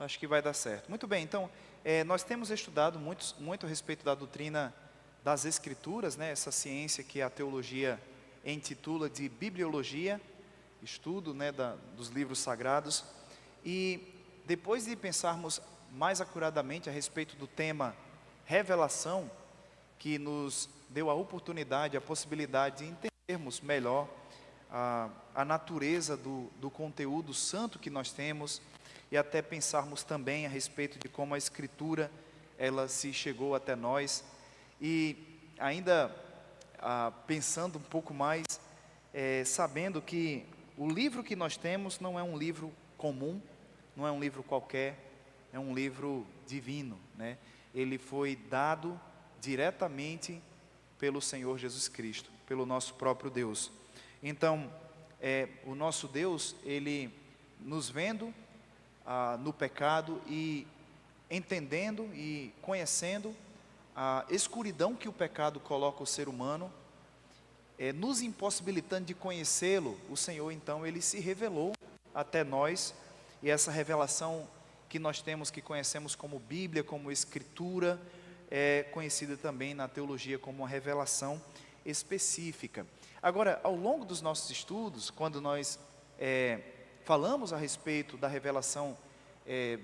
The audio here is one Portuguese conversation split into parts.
Acho que vai dar certo. Muito bem, então, nós temos estudado muito a respeito da doutrina das Escrituras, né? Essa ciência que a teologia intitula de bibliologia, estudo, né, dos livros sagrados. E depois de pensarmos mais acuradamente a respeito do tema revelação, que nos deu a oportunidade, a possibilidade de entendermos melhor a natureza do conteúdo santo que nós temos, e até pensarmos também a respeito de como a Escritura, ela se chegou até nós, e ainda pensando um pouco mais, sabendo que o livro que nós temos não é um livro comum, não é um livro qualquer, é um livro divino, né? Ele foi dado diretamente pelo Senhor Jesus Cristo, pelo nosso próprio Deus. Então, o nosso Deus, Ele nos vendo no pecado e entendendo e conhecendo a escuridão que o pecado coloca o ser humano, nos impossibilitando de conhecê-lo, o Senhor então Ele se revelou até nós, e essa revelação que nós temos, que conhecemos como Bíblia, como Escritura, é conhecida também na teologia como uma revelação específica. Agora, ao longo dos nossos estudos, quando nós falamos a respeito da revelação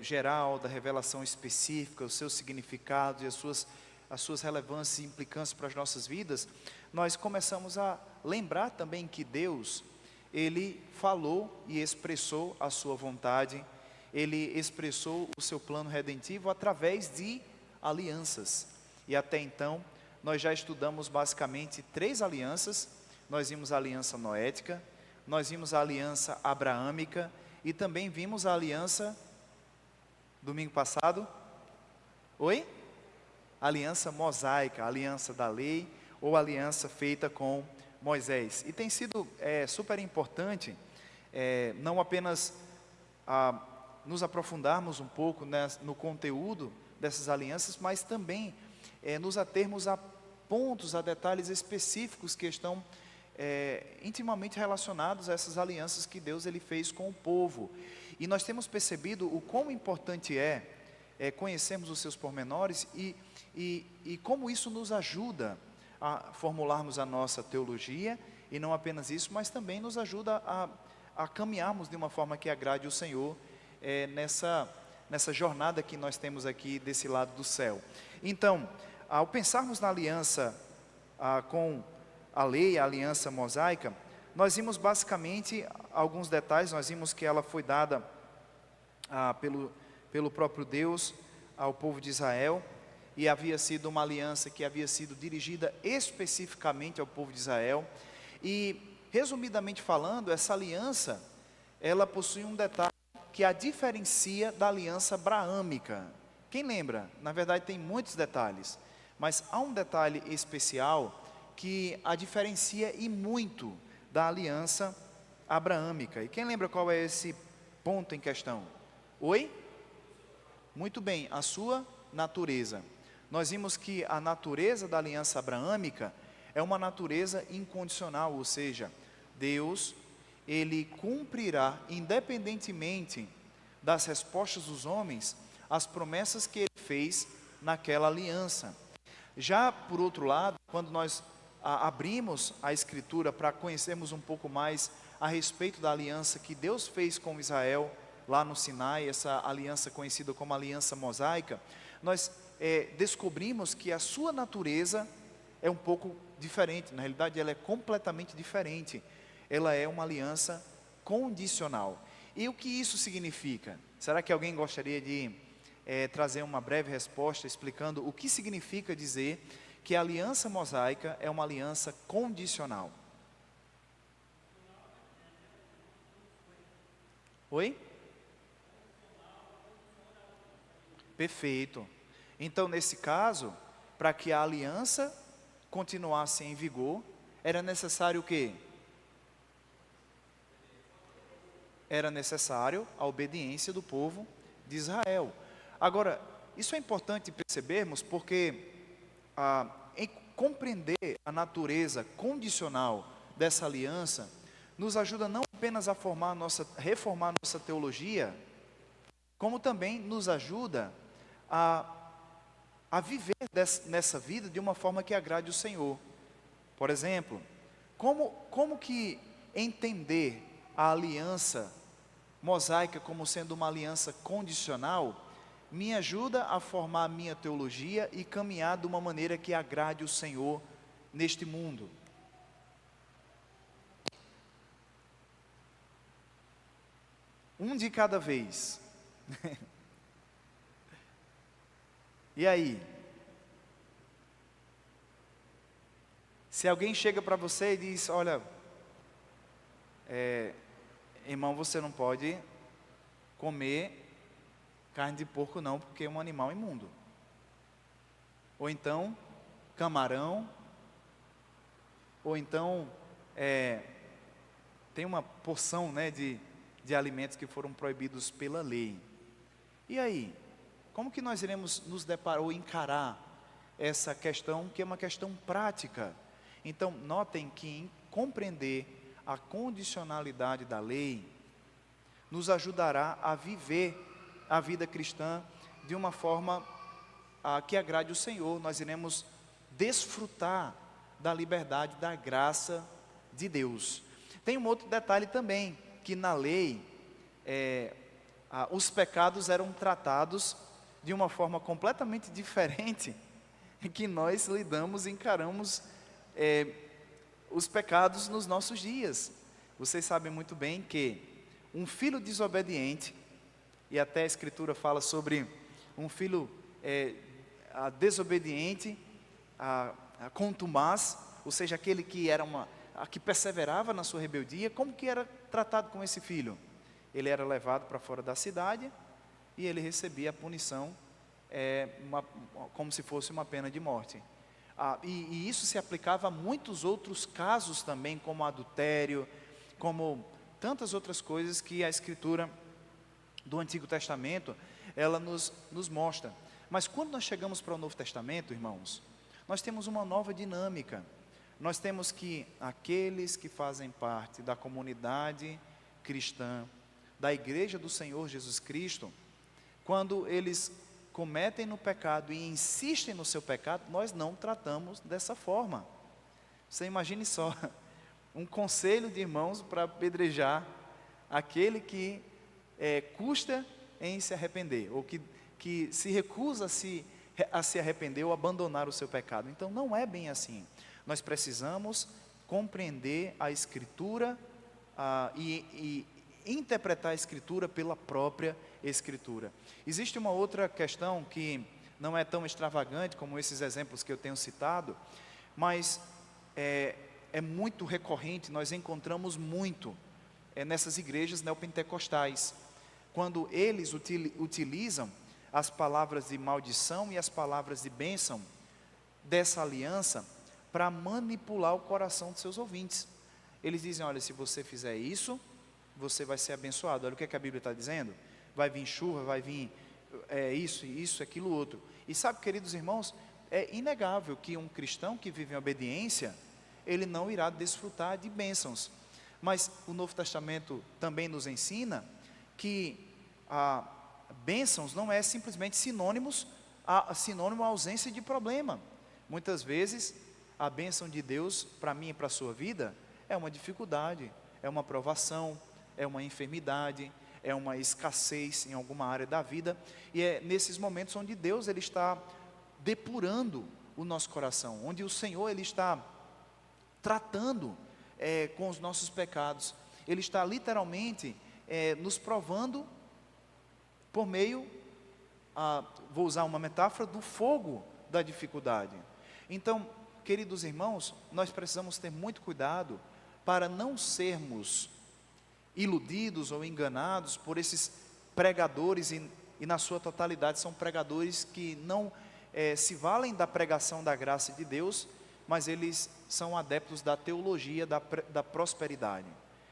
geral, da revelação específica, os seus significados e as suas relevâncias e implicâncias para as nossas vidas, nós começamos a lembrar também que Deus, Ele falou e expressou a sua vontade, Ele expressou o seu plano redentivo através de alianças. E até então, nós já estudamos basicamente 3 alianças. Nós vimos a aliança noética, nós vimos a aliança abraâmica e também vimos a aliança, domingo passado, aliança mosaica, a aliança da lei ou aliança feita com Moisés. E tem sido super importante, não apenas nos aprofundarmos um pouco no conteúdo dessas alianças, mas também nos atermos a pontos, a detalhes específicos que estão intimamente relacionados a essas alianças que Deus Ele fez com o povo. E nós temos percebido o quão importante conhecermos os seus pormenores e como isso nos ajuda a formularmos a nossa teologia, e não apenas isso, mas também nos ajuda a caminharmos de uma forma que agrade o Senhor nessa jornada que nós temos aqui desse lado do céu. Então, ao pensarmos na aliança com a lei, a aliança mosaica, nós vimos basicamente alguns detalhes. Nós vimos que ela foi dada pelo próprio Deus ao povo de Israel, e havia sido uma aliança que havia sido dirigida especificamente ao povo de Israel. E, resumidamente falando, essa aliança, ela possui um detalhe que a diferencia da aliança abraâmica. Quem lembra? Na verdade tem muitos detalhes, mas há um detalhe especial que a diferencia e muito da aliança abraâmica. E quem lembra qual é esse ponto em questão? Muito bem, a sua natureza. Nós vimos que a natureza da aliança abraâmica é uma natureza incondicional, ou seja, Deus, Ele cumprirá, independentemente das respostas dos homens, as promessas que Ele fez naquela aliança. Já por outro lado, quando nós abrimos a Escritura para conhecermos um pouco mais a respeito da aliança que Deus fez com Israel, lá no Sinai, essa aliança conhecida como aliança mosaica, nós descobrimos que a sua natureza é um pouco diferente. Na realidade, ela é completamente diferente. Ela é uma aliança condicional. E o que isso significa? Será que alguém gostaria de trazer uma breve resposta explicando o que significa dizer que a aliança mosaica é uma aliança condicional? Perfeito. Então, nesse caso, para que a aliança continuasse em vigor, era necessário o quê? Era necessário a obediência do povo de Israel. Agora, isso é importante percebermos porque em compreender a natureza condicional dessa aliança, nos ajuda não apenas a reformar nossa teologia, como também nos ajuda a viver nessa vida de uma forma que agrade o Senhor. Por exemplo, como que entender a aliança mosaica como sendo uma aliança condicional me ajuda a formar a minha teologia e caminhar de uma maneira que agrade o Senhor neste mundo. Um de cada vez. E aí? Se alguém chega para você e diz, olha, irmão, você não pode comer carne de porco não, porque é um animal imundo. Ou então, camarão. Ou então, tem uma porção, né, de alimentos que foram proibidos pela lei. E aí? Como que nós iremos nos deparar ou encarar essa questão, que é uma questão prática? Então, notem que em compreender a condicionalidade da lei, nos ajudará a viver a vida cristã de uma forma que agrade o Senhor. Nós iremos desfrutar da liberdade, da graça de Deus. Tem um outro detalhe também, que na lei, os pecados eram tratados de uma forma completamente diferente que nós lidamos e encaramos os pecados nos nossos dias. Vocês sabem muito bem que um filho desobediente, e até a Escritura fala sobre um filho desobediente, contumaz, ou seja, aquele que que perseverava na sua rebeldia. Como que era tratado com esse filho? Ele era levado para fora da cidade e ele recebia a punição como se fosse uma pena de morte. E isso se aplicava a muitos outros casos também, como adultério, como tantas outras coisas que a Escritura do Antigo Testamento, ela nos mostra. Mas quando nós chegamos para o Novo Testamento, irmãos, nós temos uma nova dinâmica. Nós temos que aqueles que fazem parte da comunidade cristã, da igreja do Senhor Jesus Cristo, quando eles cometem no pecado e insistem no seu pecado, nós não tratamos dessa forma. Você imagine só, um conselho de irmãos para apedrejar aquele que custa em se arrepender, ou que se recusa a se arrepender ou abandonar o seu pecado. Então não é bem assim. Nós precisamos compreender a Escritura e interpretar a Escritura pela própria Escritura. Existe uma outra questão que não é tão extravagante como esses exemplos que eu tenho citado, mas é muito recorrente, nós encontramos muito nessas igrejas neopentecostais, quando eles utilizam as palavras de maldição e as palavras de bênção dessa aliança para manipular o coração dos seus ouvintes. Eles dizem, olha, se você fizer isso, você vai ser abençoado. Olha o que a Bíblia está dizendo. Vai vir chuva, vai vir isso, aquilo, outro. E sabe, queridos irmãos, é inegável que um cristão que vive em obediência, ele não irá desfrutar de bênçãos. Mas o Novo Testamento também nos ensina que bênçãos não é simplesmente sinônimo à ausência de problema. Muitas vezes, a bênção de Deus para mim e para a sua vida é uma dificuldade, é uma provação, é uma enfermidade, é uma escassez em alguma área da vida. E é nesses momentos onde Deus ele está depurando o nosso coração, onde o Senhor ele está tratando com os nossos pecados. Ele está literalmente nos provando por meio, vou usar uma metáfora, do fogo da dificuldade. Então, queridos irmãos, nós precisamos ter muito cuidado para não sermos iludidos ou enganados por esses pregadores, e na sua totalidade são pregadores que não se valem da pregação da graça de Deus, mas eles são adeptos da teologia da prosperidade.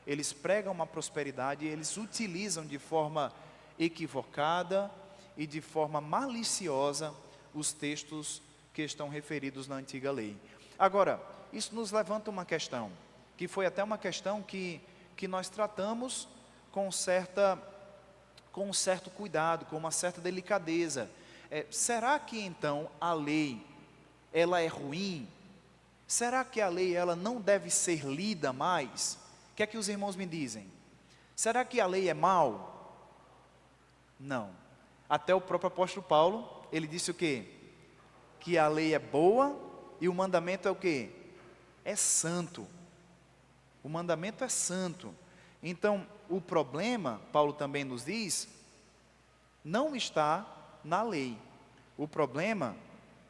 Eles pregam uma prosperidade e eles utilizam de forma equivocada e de forma maliciosa os textos que estão referidos na antiga lei. Agora, isso nos levanta uma questão, que foi até uma questão que nós tratamos com com um certo cuidado, com uma certa delicadeza. Será que então a lei, ela é ruim? Será que a lei, ela não deve ser lida mais? O que é que os irmãos me dizem? Será que a lei é mal? Não. Até o próprio apóstolo Paulo, ele disse o quê? Que a lei é boa e o mandamento é o quê? É santo. O mandamento é santo. Então, o problema, Paulo também nos diz, não está na lei. O problema,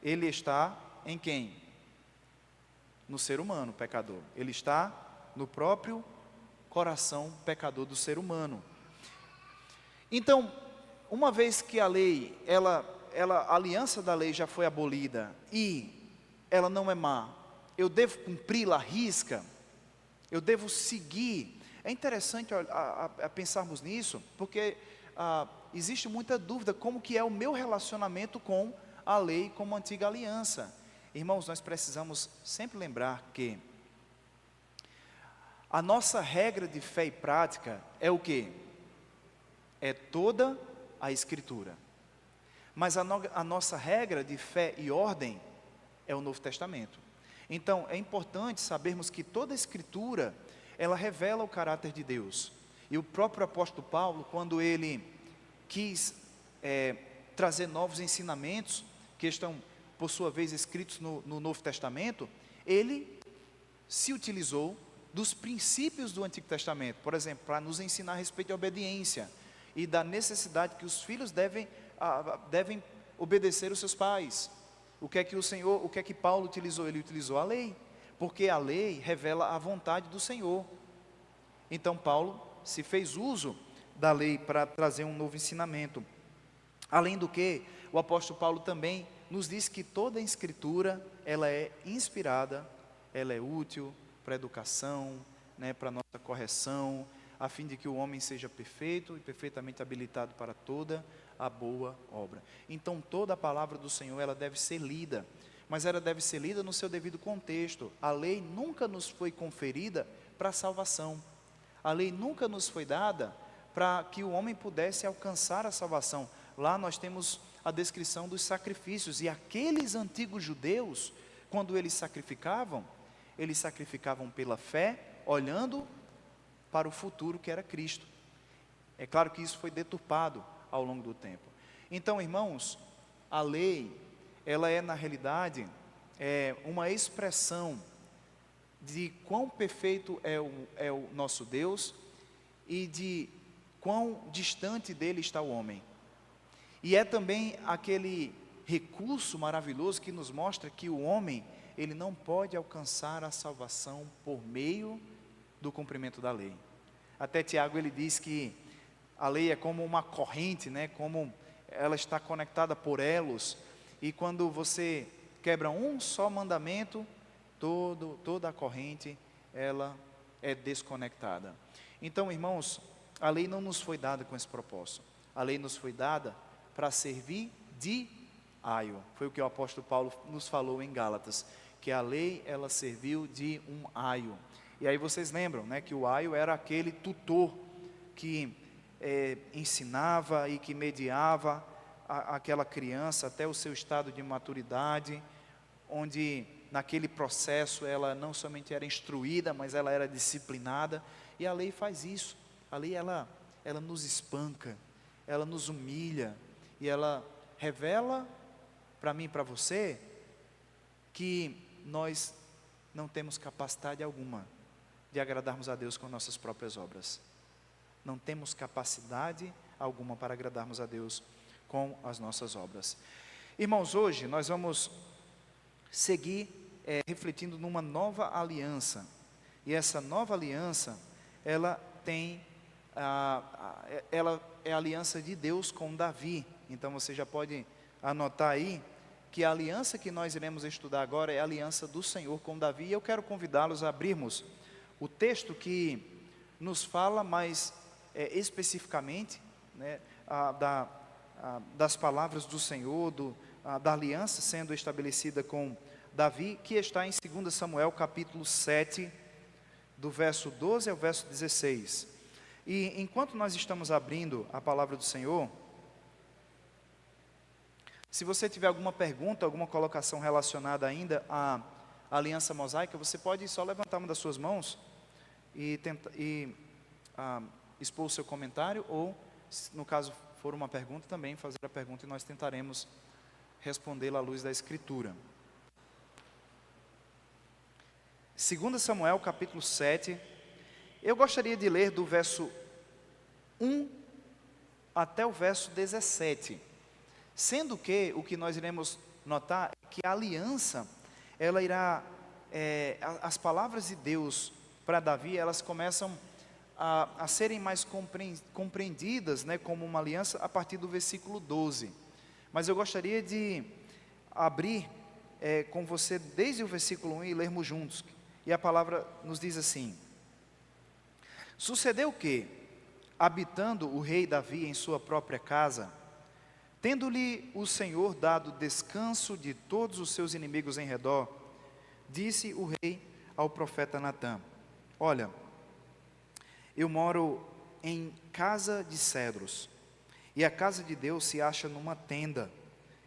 ele está em quem? No ser humano pecador. Ele está no próprio coração pecador do ser humano. Então, uma vez que a lei, a aliança da lei já foi abolida e ela não é má, eu devo cumpri-la à risca, eu devo seguir. É interessante a pensarmos nisso, porque existe muita dúvida como que é o meu relacionamento com a lei, como a antiga aliança. Irmãos, nós precisamos sempre lembrar que a nossa regra de fé e prática é o quê? É toda a Escritura. Mas a nossa regra de fé e ordem é o Novo Testamento. Então, é importante sabermos que toda a Escritura, ela revela o caráter de Deus. E o próprio apóstolo Paulo, quando ele quis trazer novos ensinamentos, que estão, por sua vez, escritos no Novo Testamento, ele se utilizou dos princípios do Antigo Testamento, por exemplo, para nos ensinar a respeito de obediência e da necessidade que os filhos devem obedecer os seus pais. O que é que Paulo utilizou? Ele utilizou a lei, porque a lei revela a vontade do Senhor. Então Paulo se fez uso da lei para trazer um novo ensinamento. Além do que, o apóstolo Paulo também nos diz que toda a Escritura, ela é inspirada, ela é útil para a educação, para a nossa correção, a fim de que o homem seja perfeito e perfeitamente habilitado para toda a boa obra. Então toda a palavra do Senhor, ela deve ser lida, mas ela deve ser lida no seu devido contexto. A lei nunca nos foi conferida para a salvação. A lei nunca nos foi dada para que o homem pudesse alcançar a salvação. Lá nós temos a descrição dos sacrifícios, e aqueles antigos judeus, quando eles sacrificavam pela fé, olhando para o futuro que era Cristo. É claro que isso foi deturpado ao longo do tempo. Então, irmãos, a lei, ela é na realidade uma expressão de quão perfeito é o nosso Deus e de quão distante dele está o homem. E é também aquele recurso maravilhoso que nos mostra que o homem, ele não pode alcançar a salvação por meio do cumprimento da lei. Até Tiago, ele diz que a lei é como uma corrente, como ela está conectada por elos, e quando você quebra um só mandamento, toda a corrente, ela é desconectada. Então, irmãos, a lei não nos foi dada com esse propósito. A lei nos foi dada para servir de aio. Foi o que o apóstolo Paulo nos falou em Gálatas, que a lei, ela serviu de um aio. E aí vocês lembram, que o aio era aquele tutor que ensinava e que mediava aquela criança até o seu estado de maturidade, onde naquele processo ela não somente era instruída, mas ela era disciplinada. E a lei faz isso. A lei, ela nos espanca, ela nos humilha, e ela revela para mim e para você que nós não temos capacidade alguma de agradarmos a Deus com nossas próprias obras. Não temos capacidade alguma para agradarmos a Deus com as nossas obras. Irmãos, hoje nós vamos seguir refletindo numa nova aliança. E essa nova aliança, ela é a aliança de Deus com Davi. Então você já pode anotar aí que a aliança que nós iremos estudar agora é a aliança do Senhor com Davi. E eu quero convidá-los a abrirmos o texto que nos fala mais especificamente das palavras do Senhor, da aliança sendo estabelecida com Davi, que está em 2 Samuel capítulo 7, do verso 12 ao verso 16. E enquanto nós estamos abrindo a palavra do Senhor, se você tiver alguma pergunta, alguma colocação relacionada ainda à aliança mosaica, você pode só levantar uma das suas mãos e expor o seu comentário, ou, no caso for uma pergunta, também fazer a pergunta e nós tentaremos respondê-la à luz da Escritura. 2 Samuel, capítulo 7, eu gostaria de ler do verso 1 até o verso 17, sendo que o que nós iremos notar é que a aliança, ela irá, as palavras de Deus para Davi, elas começam a serem mais compreendidas, né, como uma aliança a partir do versículo 12, mas eu gostaria de abrir com você desde o versículo 1 e lermos juntos, e a palavra nos diz assim: sucedeu que, habitando o rei Davi em sua própria casa, tendo-lhe o Senhor dado descanso de todos os seus inimigos em redor, disse o rei ao profeta Natã: olha, eu moro em casa de cedros, e a casa de Deus se acha numa tenda.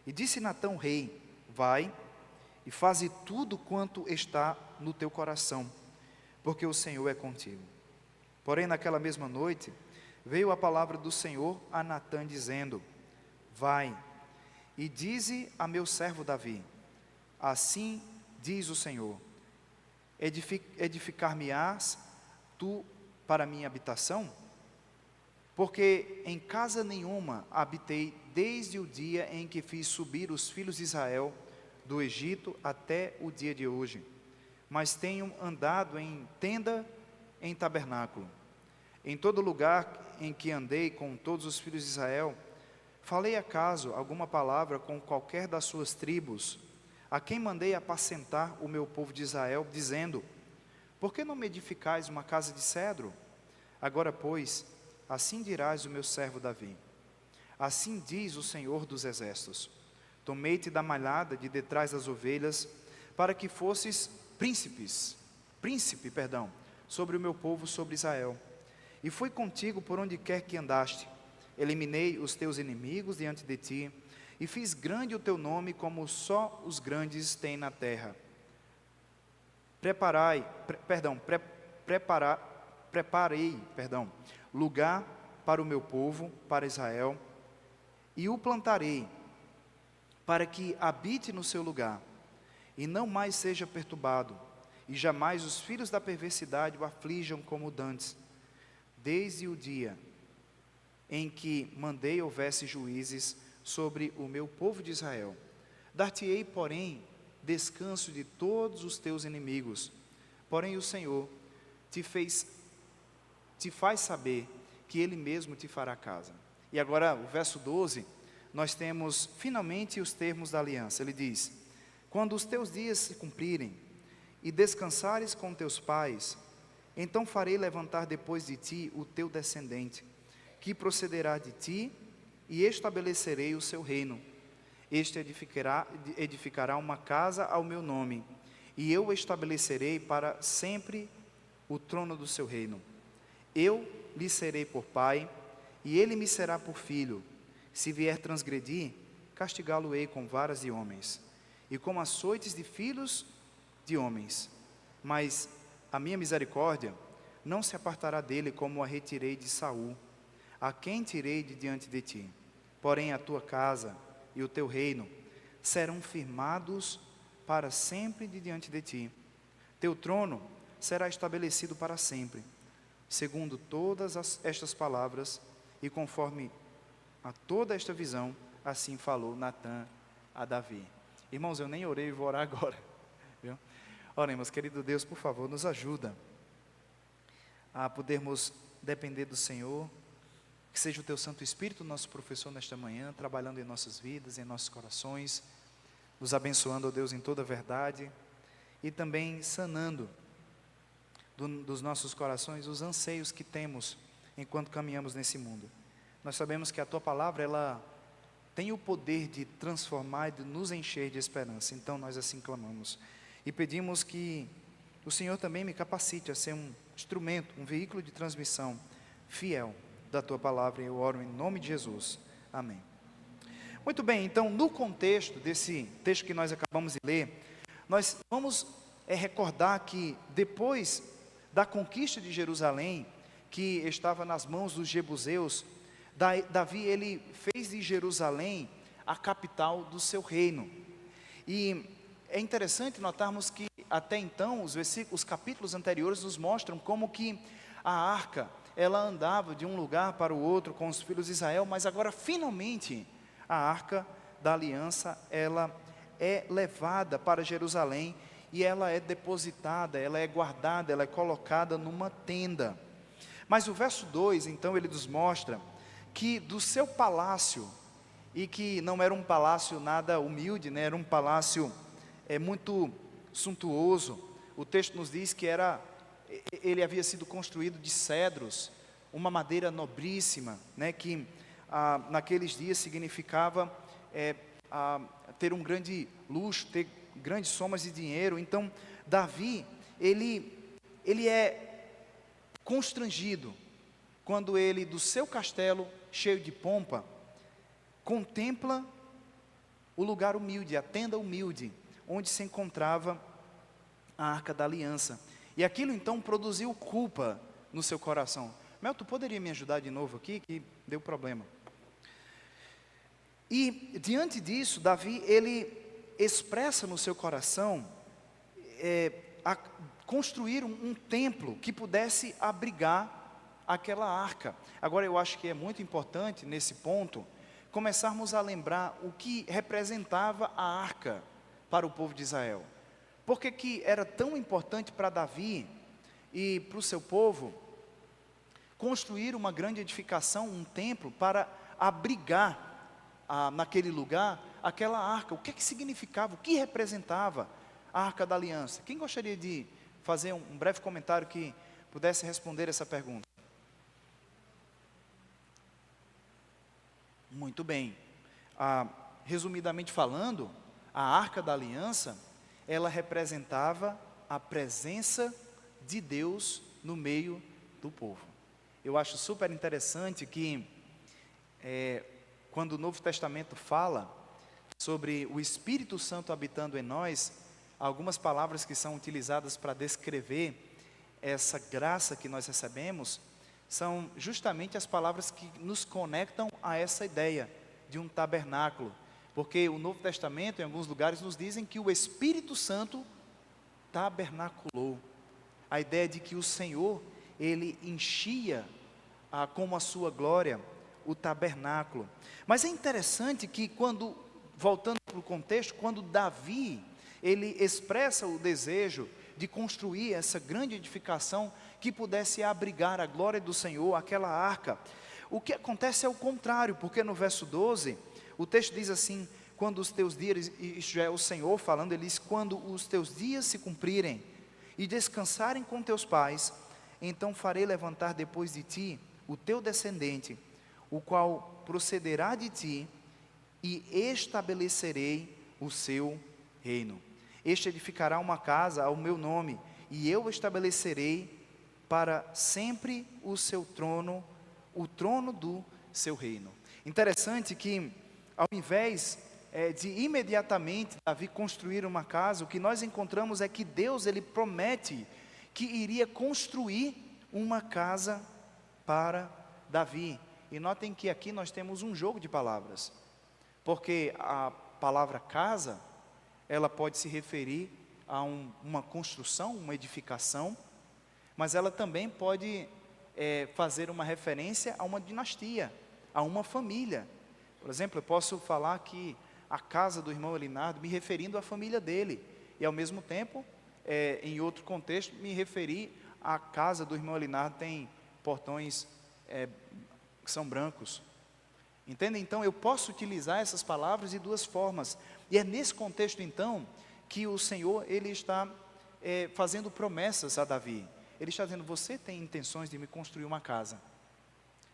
E disse Natã ao rei: vai e faze tudo quanto está no teu coração, porque o Senhor é contigo. Porém, naquela mesma noite, veio a palavra do Senhor a Natã, dizendo: vai e dize a meu servo Davi: assim diz o Senhor, edificar-me-ás tu para minha habitação? Porque em casa nenhuma habitei desde o dia em que fiz subir os filhos de Israel do Egito até o dia de hoje, mas tenho andado em tenda, em tabernáculo. Em todo lugar em que andei com todos os filhos de Israel, falei acaso alguma palavra com qualquer das suas tribos, a quem mandei apacentar o meu povo de Israel, dizendo: por que não me edificais uma casa de cedro? Agora, pois, assim dirás o meu servo Davi: assim diz o Senhor dos exércitos: tomei-te da malhada de detrás das ovelhas, para que fosses príncipe, sobre o meu povo, sobre Israel. E fui contigo por onde quer que andaste. Eliminei os teus inimigos diante de ti, e fiz grande o teu nome, como só os grandes têm na terra. Preparei lugar para o meu povo, para Israel, e o plantarei, para que habite no seu lugar, e não mais seja perturbado, e jamais os filhos da perversidade o aflijam como dantes, desde o dia em que mandei houvesse juízes sobre o meu povo de Israel. Dar-te-ei, porém, descanso de todos os teus inimigos. Porém o Senhor te faz saber que Ele mesmo te fará casa. E agora, o verso 12, nós temos finalmente os termos da aliança. Ele diz: quando os teus dias se cumprirem, e descansares com teus pais, então farei levantar depois de ti o teu descendente, que procederá de ti, e estabelecerei o seu reino. Este edificará uma casa ao meu nome, e eu estabelecerei para sempre o trono do seu reino. Eu lhe serei por pai, e ele me será por filho. Se vier transgredir, castigá-lo-ei com varas de homens, e com açoites de filhos de homens. Mas a minha misericórdia não se apartará dele, como a retirei de Saul, a quem tirei de diante de ti. Porém a tua casa e o teu reino serão firmados para sempre de diante de ti. Teu trono será estabelecido para sempre. Segundo todas estas palavras, e conforme a toda esta visão, assim falou Natã a Davi. Irmãos, eu nem orei e vou orar agora, viu? Oremos. Querido Deus, por favor, nos ajuda a podermos depender do Senhor. Que seja o Teu Santo Espírito, nosso professor nesta manhã, trabalhando em nossas vidas, em nossos corações, nos abençoando, ó Deus, em toda a verdade, e também sanando dos nossos corações os anseios que temos enquanto caminhamos nesse mundo. Nós sabemos que a Tua palavra, ela tem o poder de transformar e de nos encher de esperança. Então nós assim clamamos e pedimos que o Senhor também me capacite a ser um instrumento, um veículo de transmissão fiel da tua palavra. Eu oro em nome de Jesus. Amém. Muito bem, então no contexto desse texto que nós acabamos de ler, nós vamos recordar que depois da conquista de Jerusalém, que estava nas mãos dos jebuseus, Davi ele fez de Jerusalém a capital do seu reino. E é interessante notarmos que até então os capítulos anteriores nos mostram como que a arca ela andava de um lugar para o outro com os filhos de Israel, mas agora finalmente a arca da aliança ela é levada para Jerusalém e ela é depositada, ela é guardada, ela é colocada numa tenda. Mas o verso 2, então, ele nos mostra que do seu palácio, e que não era um palácio nada humilde, né? Era um palácio muito suntuoso. O texto nos diz que ele havia sido construído de cedros, uma madeira nobríssima, né? Que naqueles dias significava ter um grande luxo, ter grandes somas de dinheiro. Então Davi, ele é constrangido quando ele do seu castelo cheio de pompa contempla o lugar humilde, a tenda humilde, onde se encontrava a Arca da Aliança. E aquilo então produziu culpa no seu coração. Mel, tu poderia me ajudar de novo aqui, que deu problema. E diante disso, Davi, ele expressa no seu coração construir um templo que pudesse abrigar aquela arca. Agora eu acho que é muito importante nesse ponto começarmos a lembrar o que representava a arca para o povo de Israel. Por que era tão importante para Davi e para o seu povo construir uma grande edificação, um templo, para abrigar naquele lugar aquela arca? O que significava, o que representava a Arca da Aliança? Quem gostaria de fazer um breve comentário que pudesse responder essa pergunta? Muito bem. Resumidamente falando, a Arca da Aliança, ela representava a presença de Deus no meio do povo. Eu acho super interessante que quando o Novo Testamento fala sobre o Espírito Santo habitando em nós, algumas palavras que são utilizadas para descrever essa graça que nós recebemos, são justamente as palavras que nos conectam a essa ideia de um tabernáculo. Porque o Novo Testamento, em alguns lugares, nos dizem que o Espírito Santo tabernaculou. A ideia de que o Senhor, ele enchia com a sua glória o tabernáculo. Mas é interessante que voltando para o contexto, quando Davi, ele expressa o desejo de construir essa grande edificação que pudesse abrigar a glória do Senhor, aquela arca, o que acontece é o contrário, porque no verso 12, o texto diz assim: quando os teus dias, isto já é o Senhor falando, ele diz: quando os teus dias se cumprirem e descansarem com teus pais, então farei levantar depois de ti o teu descendente, o qual procederá de ti, e estabelecerei o seu reino. Este edificará uma casa ao meu nome, e eu estabelecerei para sempre o seu trono, o trono do seu reino. Interessante que, ao invés de imediatamente Davi construir uma casa, o que nós encontramos é que Deus, ele promete que iria construir uma casa para Davi. E notem que aqui nós temos um jogo de palavras, porque a palavra casa, ela pode se referir a uma construção, uma edificação, mas ela também pode fazer uma referência a uma dinastia, a uma família. Por exemplo, eu posso falar que a casa do irmão Elinardo, me referindo à família dele, e ao mesmo tempo, em outro contexto, me referir à casa do irmão Elinardo, tem portões que são brancos. Entendem? Então eu posso utilizar essas palavras de duas formas, e é nesse contexto então que o Senhor, ele está fazendo promessas a Davi. Ele está dizendo: você tem intenções de me construir uma casa,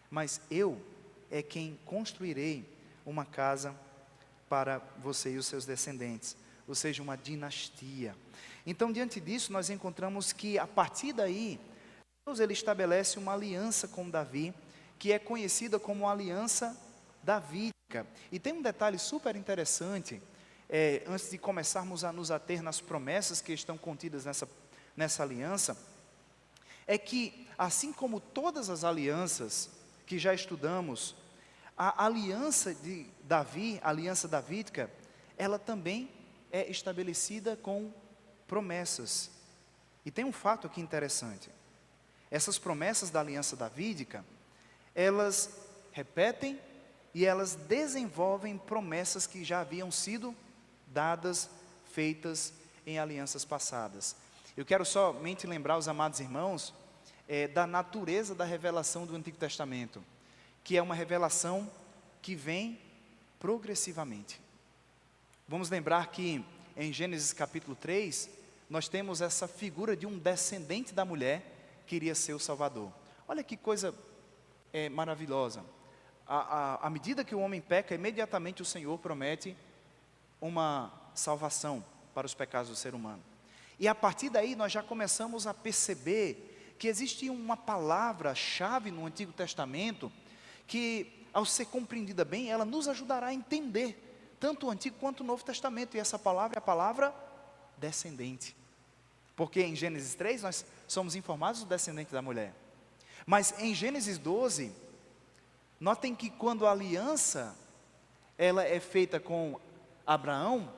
mas eu é quem construirei uma casa para você e os seus descendentes, ou seja, uma dinastia. Então, diante disso, nós encontramos que a partir daí, Deus ele estabelece uma aliança com Davi, que é conhecida como a aliança davídica. E tem um detalhe super interessante, antes de começarmos a nos ater nas promessas que estão contidas nessa aliança, é que, assim como todas as alianças que já estudamos, a aliança de Davi, a aliança davídica, ela também é estabelecida com promessas. E tem um fato aqui interessante. Essas promessas da aliança davídica, elas repetem e elas desenvolvem promessas que já haviam sido dadas, feitas em alianças passadas. Eu quero somente lembrar os amados irmãos da natureza da revelação do Antigo Testamento, que é uma revelação que vem progressivamente. Vamos lembrar que em Gênesis capítulo 3, nós temos essa figura de um descendente da mulher que iria ser o Salvador. Olha que coisa maravilhosa. À medida que o homem peca, imediatamente o Senhor promete uma salvação para os pecados do ser humano. E a partir daí nós já começamos a perceber que existe uma palavra-chave no Antigo Testamento que, ao ser compreendida bem, ela nos ajudará a entender tanto o Antigo quanto o Novo Testamento. E essa palavra é a palavra descendente. Porque em Gênesis 3 nós somos informados do descendente da mulher. Mas em Gênesis 12, notem que quando a aliança ela é feita com Abraão,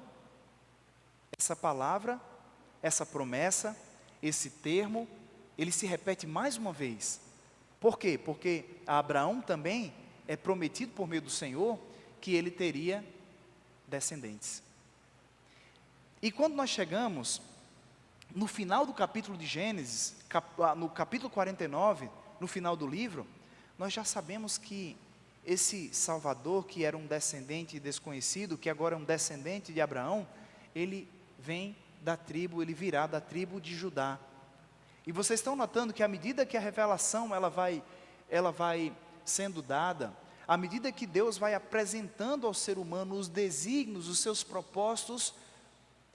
essa palavra, essa promessa, esse termo, ele se repete mais uma vez. Por quê? Porque a Abraão também é prometido por meio do Senhor que ele teria descendentes. E quando nós chegamos no final do capítulo de Gênesis, no capítulo 49, no final do livro, nós já sabemos que esse Salvador, que era um descendente desconhecido, que agora é um descendente de Abraão, ele virá da tribo de Judá. E vocês estão notando que à medida que a revelação ela vai sendo dada, à medida que Deus vai apresentando ao ser humano os desígnios, os seus propósitos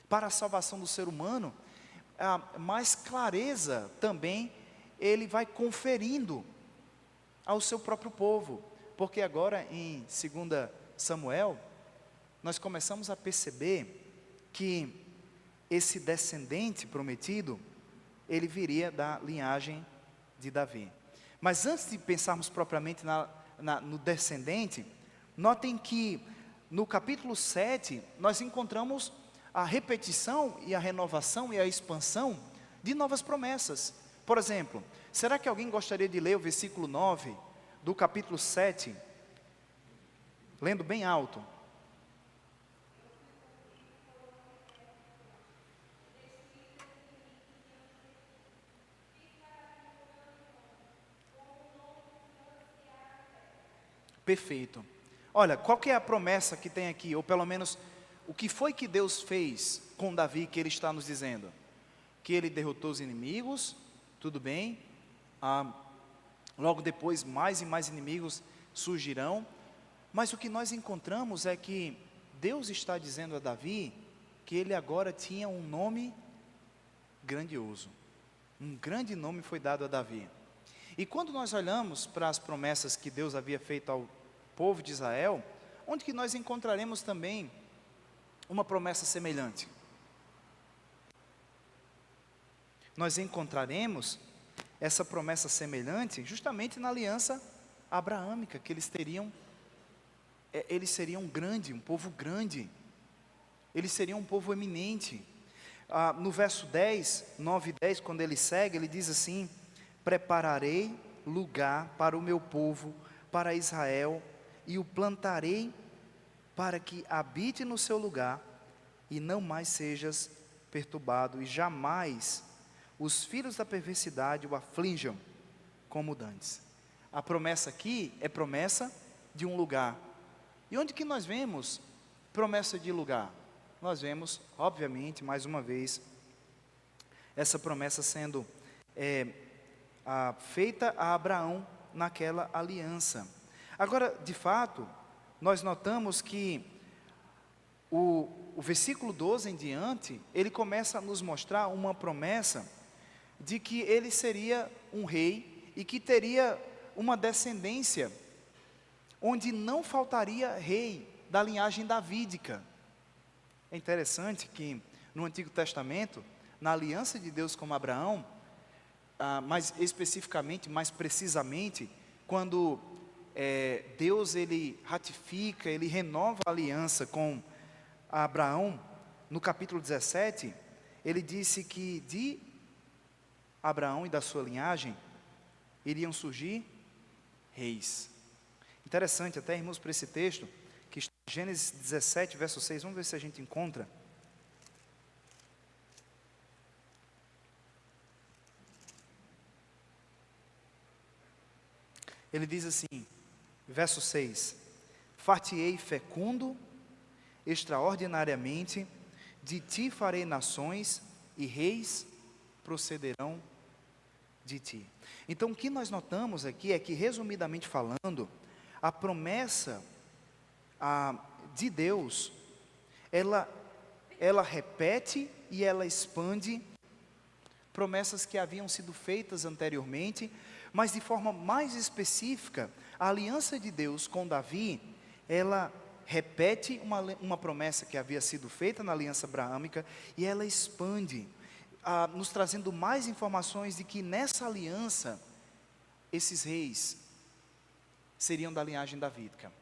para a salvação do ser humano, mais clareza também ele vai conferindo ao seu próprio povo. Porque agora em 2 Samuel, nós começamos a perceber que esse descendente prometido, ele viria da linhagem de Davi. Mas antes de pensarmos propriamente no descendente, notem que no capítulo 7, nós encontramos a repetição e a renovação e a expansão de novas promessas. Por exemplo, será que alguém gostaria de ler o versículo 9 do capítulo 7, lendo bem alto? Perfeito. Olha, qual que é a promessa que tem aqui, ou pelo menos, o que foi que Deus fez com Davi, que Ele está nos dizendo? Que Ele derrotou os inimigos, tudo bem, logo depois mais e mais inimigos surgirão, mas o que nós encontramos é que Deus está dizendo a Davi, que ele agora tinha um nome grandioso, um grande nome foi dado a Davi. E quando nós olhamos para as promessas que Deus havia feito ao povo de Israel, onde que nós encontraremos também uma promessa semelhante? Nós encontraremos essa promessa semelhante justamente na aliança abraâmica, que eles seriam um povo grande, eles seriam um povo eminente. No verso 10, 9 e 10, quando ele segue, ele diz assim: prepararei lugar para o meu povo, para Israel, e o plantarei para que habite no seu lugar, e não mais sejas perturbado, e jamais os filhos da perversidade o aflinjam como dantes. A promessa aqui é promessa de um lugar. E onde que nós vemos promessa de lugar? Nós vemos, obviamente, mais uma vez, essa promessa sendo feita a Abraão naquela aliança. Agora, de fato, nós notamos que o versículo 12 em diante, ele começa a nos mostrar uma promessa de que ele seria um rei e que teria uma descendência onde não faltaria rei da linhagem davídica. É interessante que no Antigo Testamento, na aliança de Deus com Abraão, mais especificamente, mais precisamente, quando Deus ele ratifica, ele renova a aliança com Abraão, no capítulo 17, ele disse que de Abraão e da sua linhagem iriam surgir reis. Interessante, até irmãos, para esse texto, que está em Gênesis 17, verso 6, vamos ver se a gente encontra. Ele diz assim, verso 6, far-te-ei fecundo, extraordinariamente, de ti farei nações, e reis procederão de ti. Então, o que nós notamos aqui é que, resumidamente falando, a promessa de Deus, ela repete e ela expande promessas que haviam sido feitas anteriormente, mas de forma mais específica, a aliança de Deus com Davi, ela repete uma promessa que havia sido feita na aliança abraâmica, e ela expande, nos trazendo mais informações de que nessa aliança, esses reis seriam da linhagem davídica.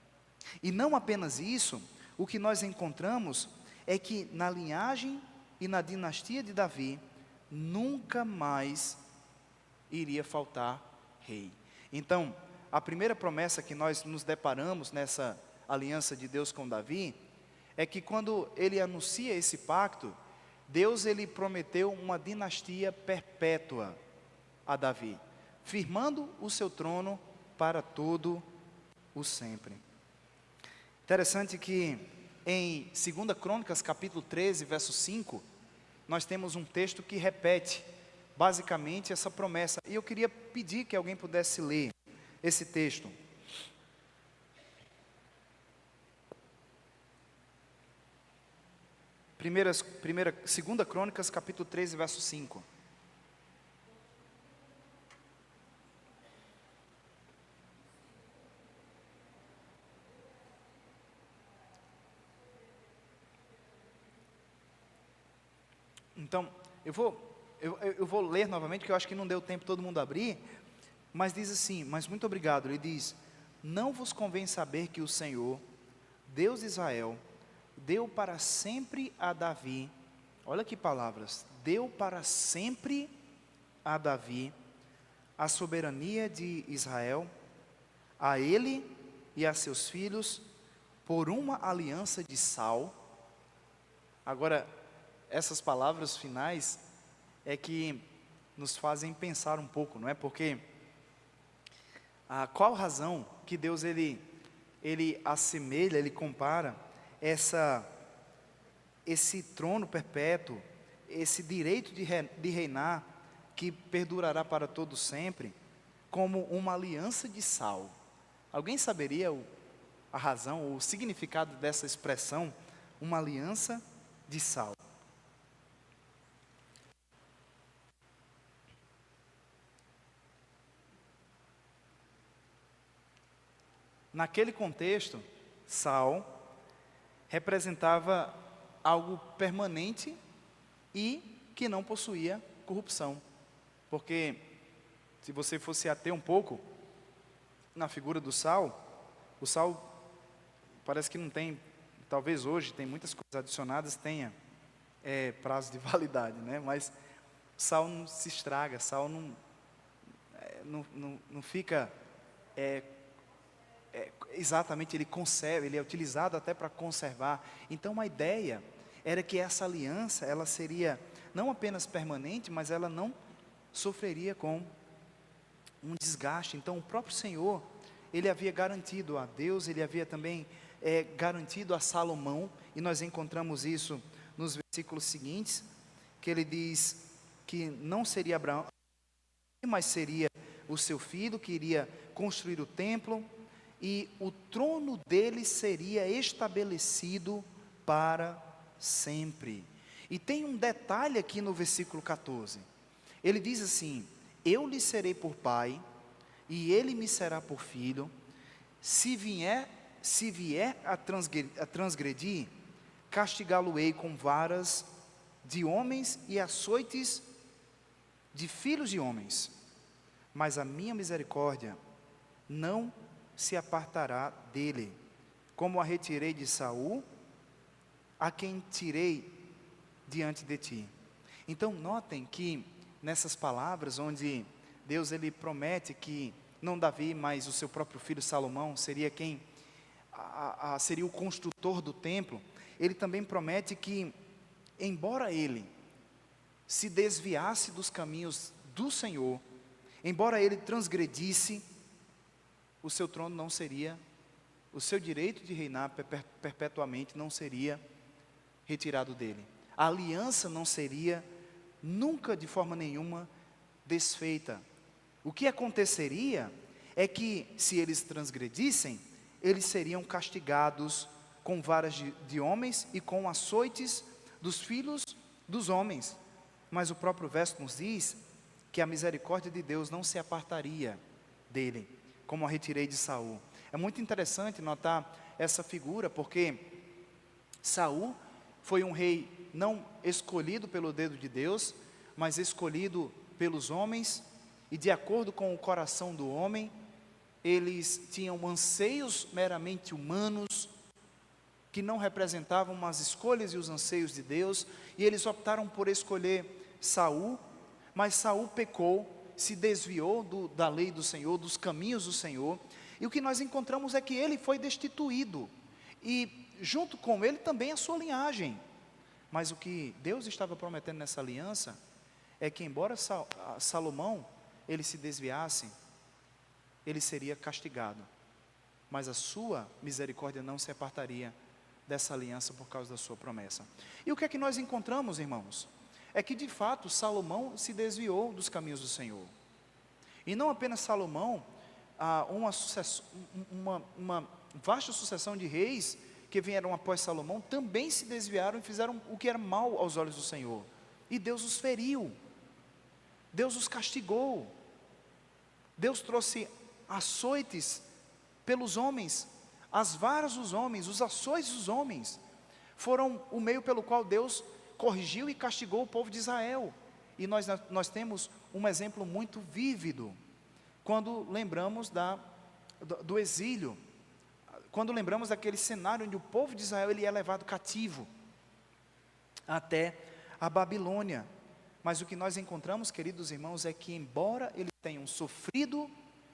E não apenas isso, o que nós encontramos é que na linhagem e na dinastia de Davi, nunca mais iria faltar rei. Então, a primeira promessa que nós nos deparamos nessa aliança de Deus com Davi, é que quando ele anuncia esse pacto, Deus ele prometeu uma dinastia perpétua a Davi, firmando o seu trono para todo o sempre. Interessante que em 2 Crônicas, capítulo 13, verso 5, nós temos um texto que repete basicamente essa promessa. E eu queria pedir que alguém pudesse ler esse texto. Segunda Crônicas, capítulo 13, verso 5. Então, eu vou ler novamente, porque eu acho que não deu tempo todo mundo abrir, mas diz assim, mas muito obrigado, ele diz, não vos convém saber que o Senhor, Deus de Israel, deu para sempre a Davi, olha que palavras, deu para sempre a Davi a soberania de Israel, a ele e a seus filhos, por uma aliança de sal. Agora, essas palavras finais é que nos fazem pensar um pouco, não é? Porque qual razão que Deus ele assemelha, ele compara esse trono perpétuo, esse direito de reinar que perdurará para todo sempre, como uma aliança de sal? Alguém saberia a razão, o significado dessa expressão, uma aliança de sal? Naquele contexto, sal representava algo permanente e que não possuía corrupção. Porque, se você fosse ater um pouco na figura do sal, o sal parece que não tem, talvez hoje tem muitas coisas adicionadas, tenha prazo de validade, né? Mas sal não se estraga, sal não fica... exatamente, ele conserva, ele é utilizado até para conservar. Então a ideia era que essa aliança, ela seria não apenas permanente, mas ela não sofreria com um desgaste. Então o próprio Senhor, ele havia garantido a Deus, ele havia também garantido a Salomão, e nós encontramos isso nos versículos seguintes, que ele diz que não seria Abraão, mas seria o seu filho que iria construir o templo, e o trono dele seria estabelecido para sempre. E tem um detalhe aqui no versículo 14. Ele diz assim: eu lhe serei por pai, e ele me será por filho. Se vier a transgredir, castigá-lo-ei com varas de homens e açoites de filhos de homens. Mas a minha misericórdia não se apartará dele, como a retirei de Saul, a quem tirei diante de ti. Então notem que nessas palavras, onde Deus ele promete que não Davi, mas o seu próprio filho Salomão seria quem seria o construtor do templo, ele também promete que, embora ele se desviasse dos caminhos do Senhor, embora ele transgredisse, o seu trono não seria, o seu direito de reinar perpetuamente não seria retirado dele. A aliança não seria nunca de forma nenhuma desfeita. O que aconteceria é que, se eles transgredissem, eles seriam castigados com varas de homens e com açoites dos filhos dos homens. Mas o próprio verso nos diz que a misericórdia de Deus não se apartaria dele, como a retirei de Saul. É muito interessante notar essa figura, porque Saul foi um rei não escolhido pelo dedo de Deus, mas escolhido pelos homens, e de acordo com o coração do homem, eles tinham anseios meramente humanos, que não representavam as escolhas e os anseios de Deus, e eles optaram por escolher Saul, mas Saul pecou, se desviou da lei do Senhor, dos caminhos do Senhor, e o que nós encontramos é que ele foi destituído, e junto com ele também a sua linhagem. Mas o que Deus estava prometendo nessa aliança é que, embora Salomão ele se desviasse, ele seria castigado, mas a sua misericórdia não se apartaria dessa aliança por causa da sua promessa. E o que é que nós encontramos, irmãos? É que de fato Salomão se desviou dos caminhos do Senhor. E não apenas Salomão, uma vasta sucessão de reis que vieram após Salomão também se desviaram e fizeram o que era mal aos olhos do Senhor. E Deus os feriu, Deus os castigou, Deus trouxe açoites pelos homens, as varas dos homens, os açoites dos homens, foram o meio pelo qual Deus corrigiu e castigou o povo de Israel. E nós temos um exemplo muito vívido, quando lembramos do exílio, quando lembramos daquele cenário onde o povo de Israel ele é levado cativo até a Babilônia. Mas o que nós encontramos, queridos irmãos, é que embora eles tenham sofrido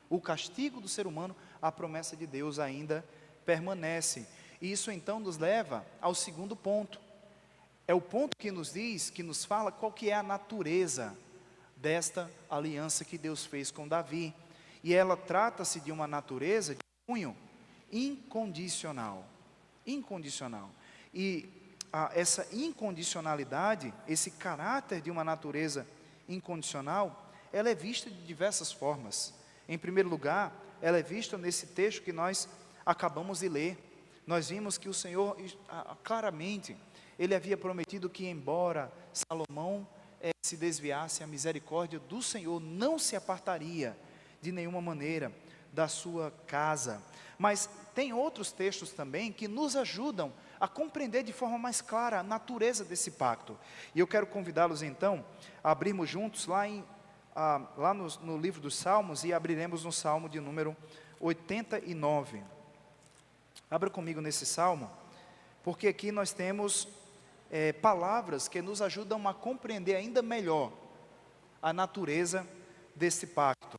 o castigo do ser humano, a promessa de Deus ainda permanece. E isso então nos leva ao segundo ponto. É o ponto que nos diz, que nos fala qual que é a natureza desta aliança que Deus fez com Davi. E ela trata-se de uma natureza de cunho incondicional. Incondicional. E essa incondicionalidade, esse caráter de uma natureza incondicional, ela é vista de diversas formas. Em primeiro lugar, ela é vista nesse texto que nós acabamos de ler. Nós vimos que o Senhor, claramente, Ele havia prometido que, embora Salomão se desviasse, a misericórdia do Senhor não se apartaria de nenhuma maneira da sua casa. Mas tem outros textos também que nos ajudam a compreender de forma mais clara a natureza desse pacto. E eu quero convidá-los então a abrirmos juntos lá no livro dos Salmos, e abriremos no Salmo de número 89. Abra comigo nesse Salmo, porque aqui nós temos palavras que nos ajudam a compreender ainda melhor a natureza desse pacto.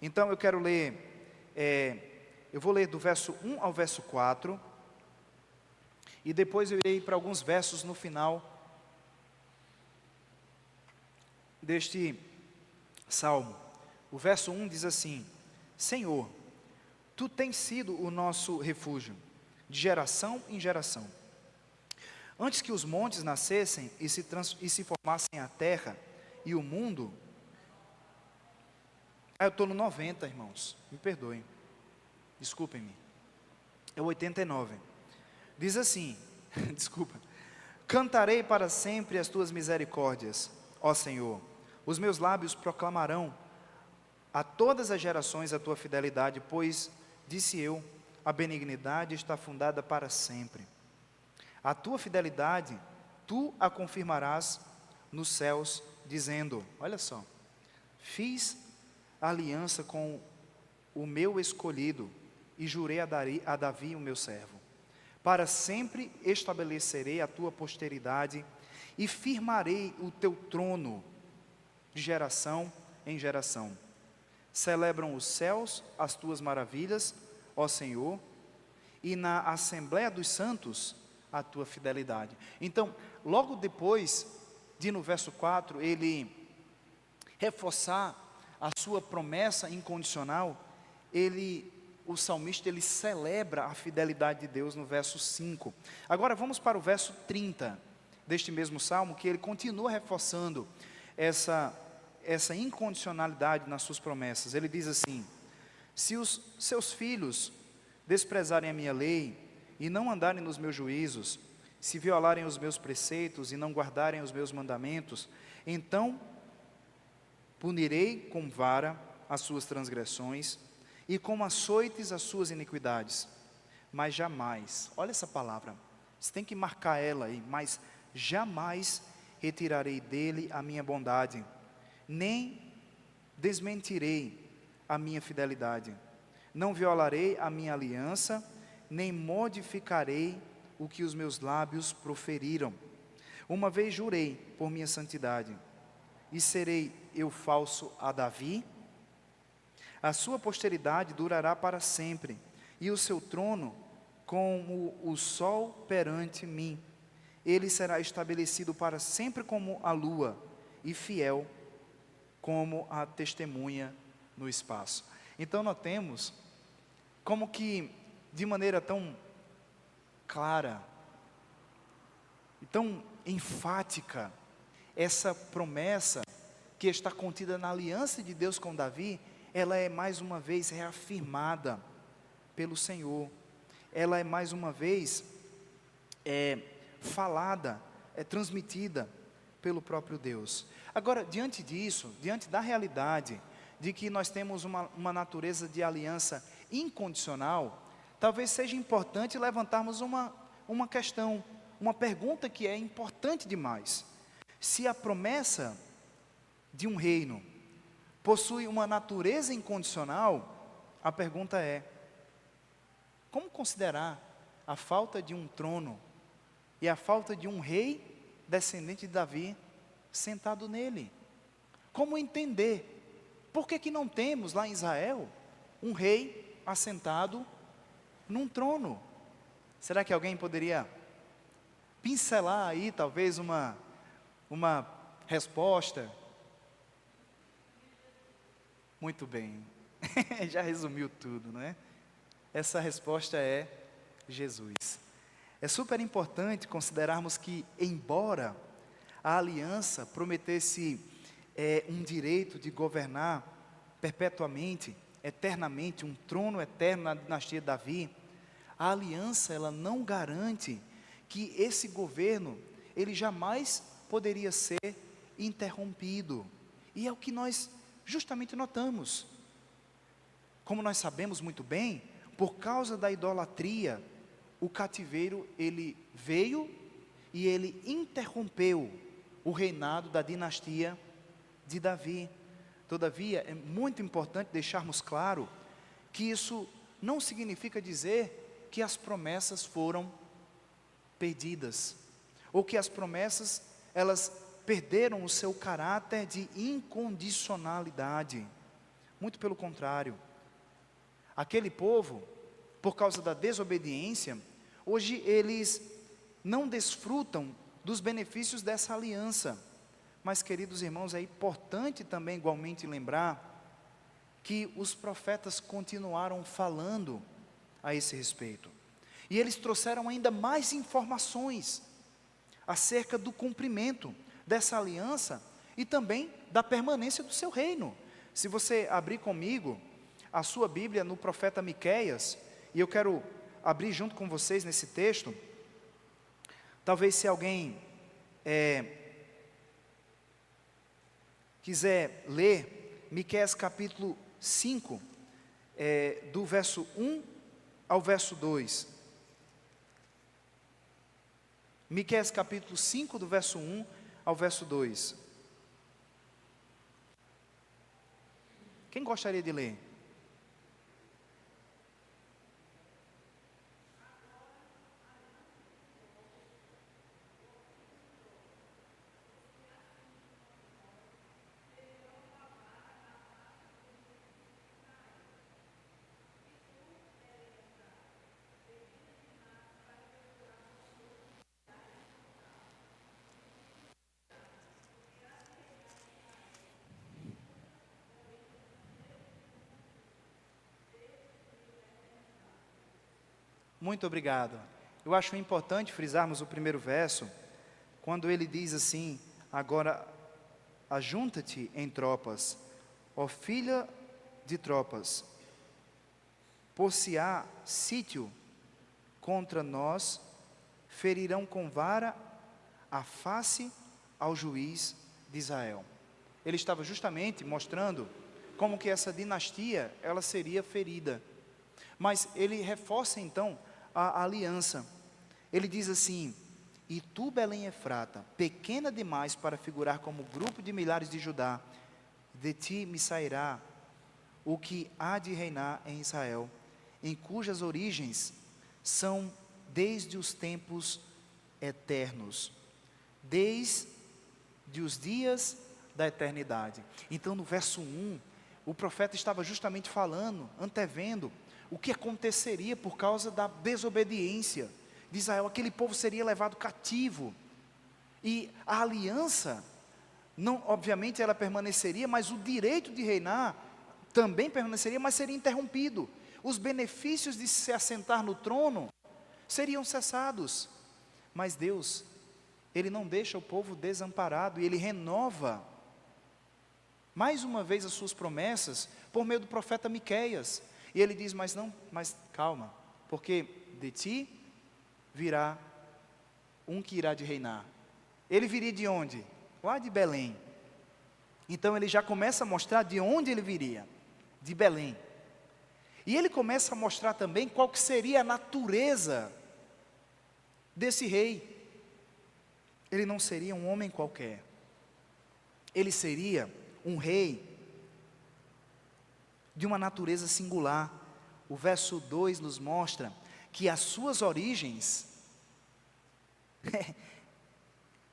Então eu quero ler, eu vou ler do verso 1 ao verso 4, e depois eu irei para alguns versos no final deste Salmo. O verso 1 diz assim: Senhor, Tu tens sido o nosso refúgio, de geração em geração. Antes que os montes nascessem e se formassem a terra e o mundo. Eu estou no 90, irmãos, me perdoem, desculpem-me, é o 89. Diz assim, desculpa: Cantarei para sempre as Tuas misericórdias, ó Senhor, os meus lábios proclamarão a todas as gerações a tua fidelidade, pois, disse eu, a benignidade está fundada para sempre. A tua fidelidade, tu a confirmarás nos céus, dizendo, olha só, fiz aliança com o meu escolhido e jurei a Davi, o meu servo. Para sempre estabelecerei a tua posteridade e firmarei o teu trono de geração em geração. Celebram os céus as tuas maravilhas, ó Senhor, e na Assembleia dos Santos a tua fidelidade. Então, logo depois de no verso 4, ele reforçar a sua promessa incondicional, o salmista, ele celebra a fidelidade de Deus no verso 5. Agora vamos para o verso 30 deste mesmo salmo, que ele continua reforçando essa incondicionalidade nas suas promessas. Ele diz assim: se os seus filhos desprezarem a minha lei e não andarem nos meus juízos, se violarem os meus preceitos e não guardarem os meus mandamentos, então punirei com vara as suas transgressões e com açoites as suas iniquidades. Mas jamais, olha essa palavra, você tem que marcar ela aí, mas jamais retirarei dele a minha bondade, nem desmentirei a minha fidelidade. Não violarei a minha aliança, nem modificarei o que os meus lábios proferiram. Uma vez jurei por minha santidade, e serei eu falso a Davi? A sua posteridade durará para sempre, e o seu trono como o sol perante mim. Ele será estabelecido para sempre como a lua, e fiel como a testemunha no espaço. Então nós temos como que de maneira tão clara e tão enfática essa promessa que está contida na aliança de Deus com Davi, ela é mais uma vez reafirmada pelo Senhor. Ela é mais uma vez falada, transmitida pelo próprio Deus. Agora, diante disso, diante da realidade de que nós temos uma natureza de aliança incondicional, talvez seja importante levantarmos uma questão, uma pergunta que é importante demais. Se a promessa de um reino possui uma natureza incondicional, a pergunta é: como considerar a falta de um trono e a falta de um rei descendente de Davi sentado nele? Como entender? Por que não temos lá em Israel um rei assentado num trono? Será que alguém poderia pincelar aí talvez uma resposta? Muito bem, já resumiu tudo, não é? Essa resposta é Jesus. É super importante considerarmos que, embora a aliança prometesse um direito de governar perpetuamente, eternamente, um trono eterno na dinastia de Davi, a aliança, ela não garante que esse governo, ele jamais poderia ser interrompido. E é o que nós justamente notamos. Como nós sabemos muito bem, por causa da idolatria, o cativeiro, ele veio e ele interrompeu o reinado da dinastia de Davi. Todavia, é muito importante deixarmos claro que isso não significa dizer que as promessas foram perdidas, ou que as promessas, elas perderam o seu caráter de incondicionalidade. Muito pelo contrário. Aquele povo, por causa da desobediência, hoje eles não desfrutam dos benefícios dessa aliança. Mas, queridos irmãos, é importante também igualmente lembrar que os profetas continuaram falando a esse respeito. E eles trouxeram ainda mais informações acerca do cumprimento dessa aliança e também da permanência do seu reino. Se você abrir comigo a sua Bíblia no profeta Miqueias, e eu quero abrir junto com vocês nesse texto, talvez se alguém quiser ler Miqueias capítulo 5, do verso 1 ao verso 2. Miqueias capítulo 5, do verso 1 ao verso 2. Quem gostaria de ler? Muito obrigado. Eu acho importante frisarmos o primeiro verso, quando ele diz assim: agora ajunta-te em tropas, ó filha de tropas, por-se-á sítio contra nós, ferirão com vara a face ao juiz de Israel. Ele estava justamente mostrando como que essa dinastia, ela seria ferida. Mas ele reforça então a aliança. Ele diz assim: e tu, Belém Efrata, pequena demais para figurar como grupo de milhares de Judá, de ti me sairá o que há de reinar em Israel, em cujas origens são desde os tempos eternos, desde os dias da eternidade. Então no verso 1, o profeta estava justamente falando, antevendo o que aconteceria por causa da desobediência de Israel. Aquele povo seria levado cativo, e a aliança, não, obviamente ela permaneceria, mas o direito de reinar também permaneceria, mas seria interrompido. Os benefícios de se assentar no trono seriam cessados. Mas Deus, Ele não deixa o povo desamparado, e Ele renova mais uma vez as suas promessas por meio do profeta Miqueias. E ele diz: mas calma, porque de ti virá um que irá de reinar. Ele viria de onde? Lá de Belém. Então ele já começa a mostrar de onde ele viria, de Belém. E ele começa a mostrar também qual que seria a natureza desse rei. Ele não seria um homem qualquer. Ele seria um rei de uma natureza singular. O verso 2 nos mostra que as suas origens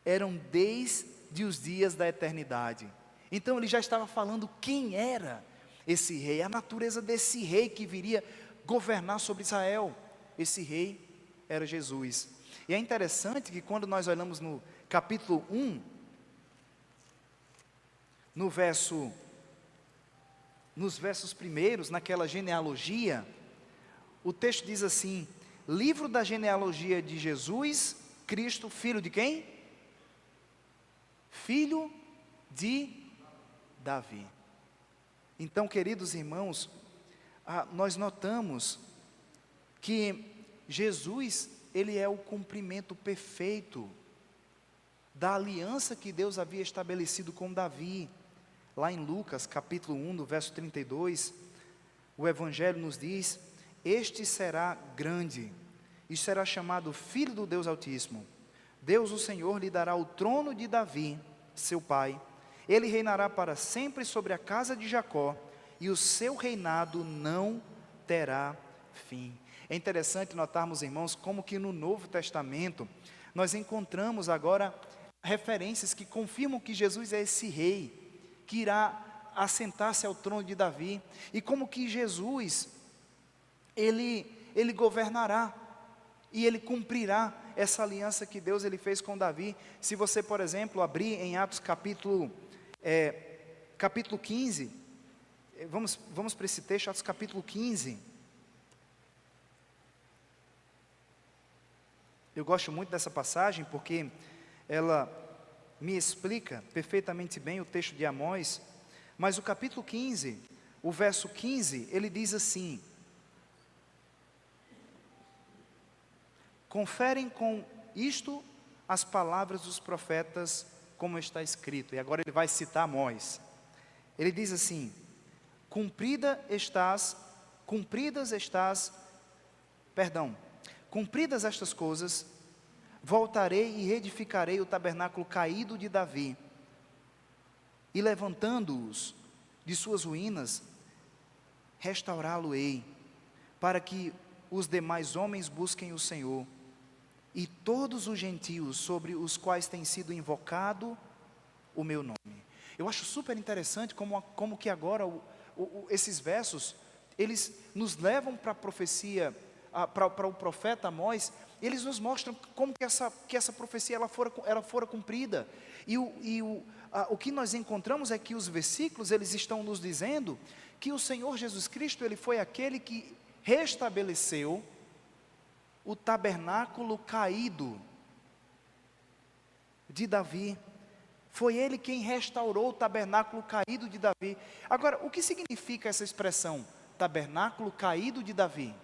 eram desde os dias da eternidade. Então ele já estava falando quem era esse rei, a natureza desse rei que viria governar sobre Israel. Esse rei era Jesus. E é interessante que quando nós olhamos no capítulo 1, nos versos primeiros, naquela genealogia, o texto diz assim: livro da genealogia de Jesus Cristo, filho de quem? Filho de Davi. Então, queridos irmãos, nós notamos que Jesus, Ele é o cumprimento perfeito da aliança que Deus havia estabelecido com Davi. Lá em Lucas, capítulo 1, no verso 32, o Evangelho nos diz: este será grande, e será chamado Filho do Deus Altíssimo. Deus, o Senhor, lhe dará o trono de Davi, seu pai. Ele reinará para sempre sobre a casa de Jacó, e o seu reinado não terá fim. É interessante notarmos, irmãos, como que no Novo Testamento, nós encontramos agora referências que confirmam que Jesus é esse rei, que irá assentar-se ao trono de Davi, e como que Jesus, ele governará, e ele cumprirá essa aliança que Deus ele fez com Davi. Se você, por exemplo, abrir em Atos capítulo 15, vamos para esse texto, Atos capítulo 15, eu gosto muito dessa passagem, porque ela me explica perfeitamente bem o texto de Amós. Mas o capítulo 15, o verso 15, ele diz assim: conferem com isto as palavras dos profetas, como está escrito. E agora ele vai citar Amós. Ele diz assim: cumpridas estas coisas, voltarei e reedificarei o tabernáculo caído de Davi, e levantando-os de suas ruínas, restaurá-lo-ei, para que os demais homens busquem o Senhor, e todos os gentios sobre os quais tem sido invocado o meu nome. Eu acho super interessante como que agora esses versos, eles nos levam para a profecia, para o profeta Amós. Eles nos mostram como que essa profecia ela fora cumprida. E o que nós encontramos é que os versículos, eles estão nos dizendo que o Senhor Jesus Cristo, Ele foi aquele que restabeleceu o tabernáculo caído de Davi. Foi Ele quem restaurou o tabernáculo caído de Davi. Agora, o que significa essa expressão, tabernáculo caído de Davi?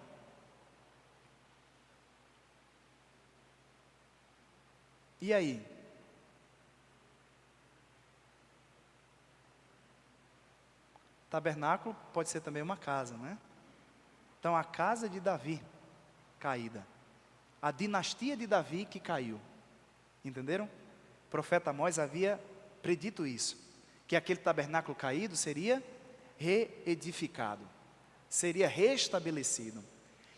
E aí? Tabernáculo pode ser também uma casa, né? Então, a casa de Davi caída, a dinastia de Davi que caiu, entenderam? O profeta Amós havia predito isso, que aquele tabernáculo caído seria reedificado, seria restabelecido.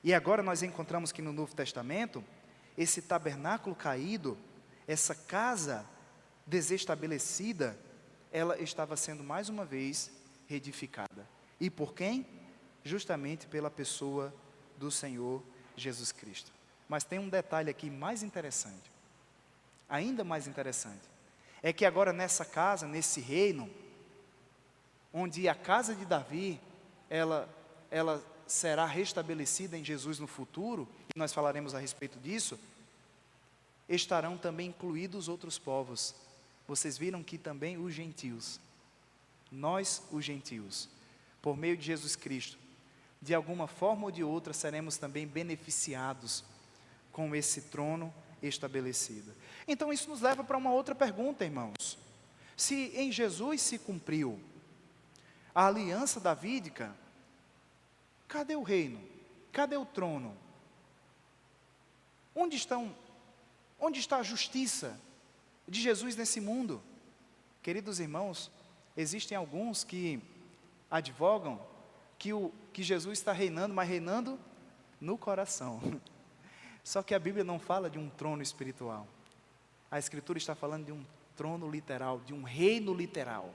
E agora nós encontramos que no Novo Testamento, esse tabernáculo caído, essa casa desestabelecida, ela estava sendo mais uma vez reedificada. E por quem? Justamente pela pessoa do Senhor Jesus Cristo. Mas tem um detalhe aqui mais interessante, ainda mais interessante, é que agora nessa casa, nesse reino, onde a casa de Davi, ela será restabelecida em Jesus no futuro, e nós falaremos a respeito disso, estarão também incluídos outros povos. Vocês viram que também os gentios, nós os gentios, por meio de Jesus Cristo, de alguma forma ou de outra, seremos também beneficiados com esse trono estabelecido. Então isso nos leva para uma outra pergunta, irmãos. Se em Jesus se cumpriu a aliança davídica, cadê o reino? Cadê o trono? Onde está a justiça de Jesus nesse mundo? Queridos irmãos, existem alguns que advogam que Jesus está reinando, mas reinando no coração. Só que a Bíblia não fala de um trono espiritual. A Escritura está falando de um trono literal, de um reino literal.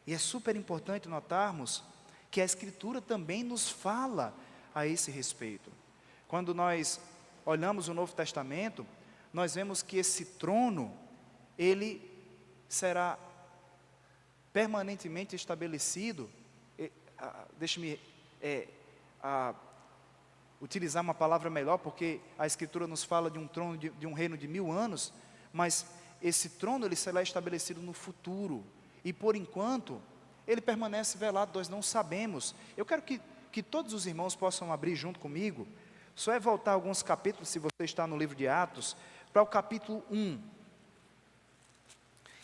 E é super importante notarmos que a Escritura também nos fala a esse respeito. Quando nós olhamos o Novo Testamento, nós vemos que esse trono, ele será permanentemente estabelecido. Deixe-me utilizar uma palavra melhor, porque a Escritura nos fala de um trono, de um reino de 1000 anos, mas esse trono ele será estabelecido no futuro, e por enquanto, ele permanece velado, nós não sabemos. Eu quero que todos os irmãos possam abrir junto comigo, só é voltar alguns capítulos, se você está no livro de Atos, para o capítulo 1,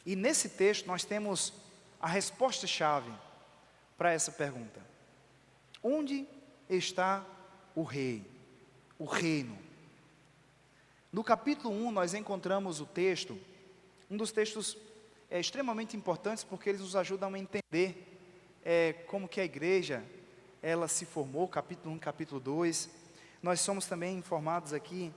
e nesse texto nós temos a resposta-chave para essa pergunta: onde está o rei, o reino? No capítulo 1 nós encontramos o texto, um dos textos extremamente importantes, porque eles nos ajudam a entender como que a igreja, ela se formou, capítulo 1, capítulo 2, nós somos também informados aqui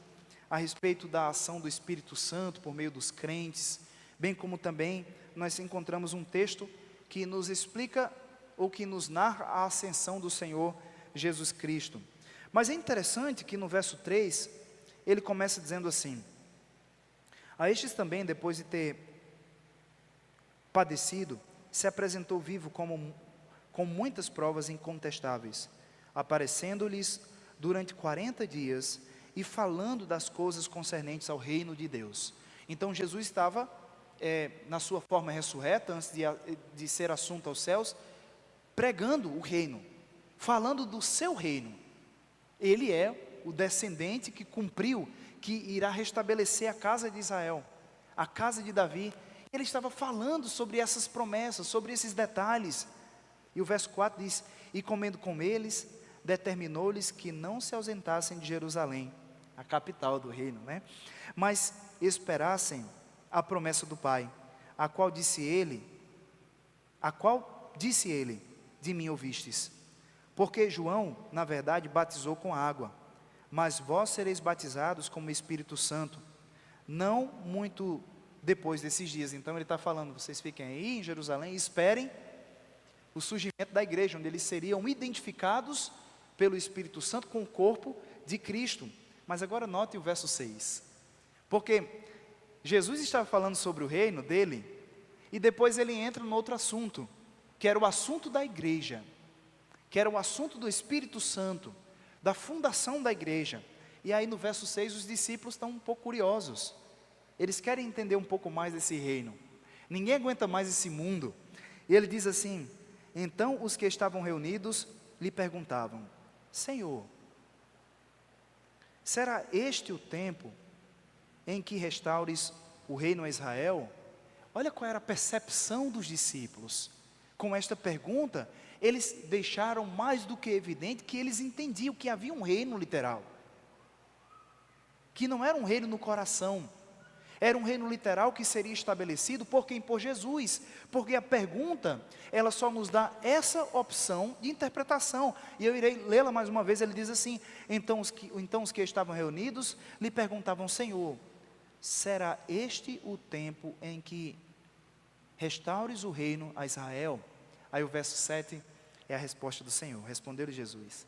a respeito da ação do Espírito Santo por meio dos crentes, bem como também nós encontramos um texto que nos explica ou que nos narra a ascensão do Senhor Jesus Cristo. Mas é interessante que no verso 3, ele começa dizendo assim: a estes também, depois de ter padecido, se apresentou vivo com muitas provas incontestáveis, aparecendo-lhes durante 40 dias e falando das coisas concernentes ao reino de Deus. Então Jesus estava na sua forma ressurreta, antes de ser assunto aos céus, pregando o reino, falando do seu reino. Ele é o descendente que cumpriu, que irá restabelecer a casa de Israel, a casa de Davi. Ele estava falando sobre essas promessas, sobre esses detalhes. E o verso 4 diz: e comendo com eles, determinou-lhes que não se ausentassem de Jerusalém, a capital do reino, né? Mas esperassem a promessa do Pai, a qual disse ele, de mim ouvistes. Porque João, na verdade, batizou com água, mas vós sereis batizados com o Espírito Santo, não muito depois desses dias. Então ele está falando, vocês fiquem aí em Jerusalém e esperem o surgimento da igreja, onde eles seriam identificados pelo Espírito Santo com o corpo de Cristo. Mas agora note o verso 6, porque Jesus estava falando sobre o reino dele, e depois ele entra no outro assunto, que era o assunto da igreja, que era o assunto do Espírito Santo, da fundação da igreja. E aí no verso 6 os discípulos estão um pouco curiosos, eles querem entender um pouco mais desse reino, ninguém aguenta mais esse mundo. E ele diz assim: então os que estavam reunidos lhe perguntavam: Senhor, será este o tempo em que restaures o reino a Israel? Olha qual era a percepção dos discípulos. Com esta pergunta, eles deixaram mais do que evidente que eles entendiam que havia um reino literal, que não era um reino no coração, era um reino literal que seria estabelecido por quem? Por Jesus. Porque a pergunta, ela só nos dá essa opção de interpretação. E eu irei lê-la mais uma vez. Ele diz assim: então os que estavam reunidos lhe perguntavam: Senhor, será este o tempo em que restaures o reino a Israel? Aí o verso 7 é a resposta do Senhor. Respondeu-lhe Jesus: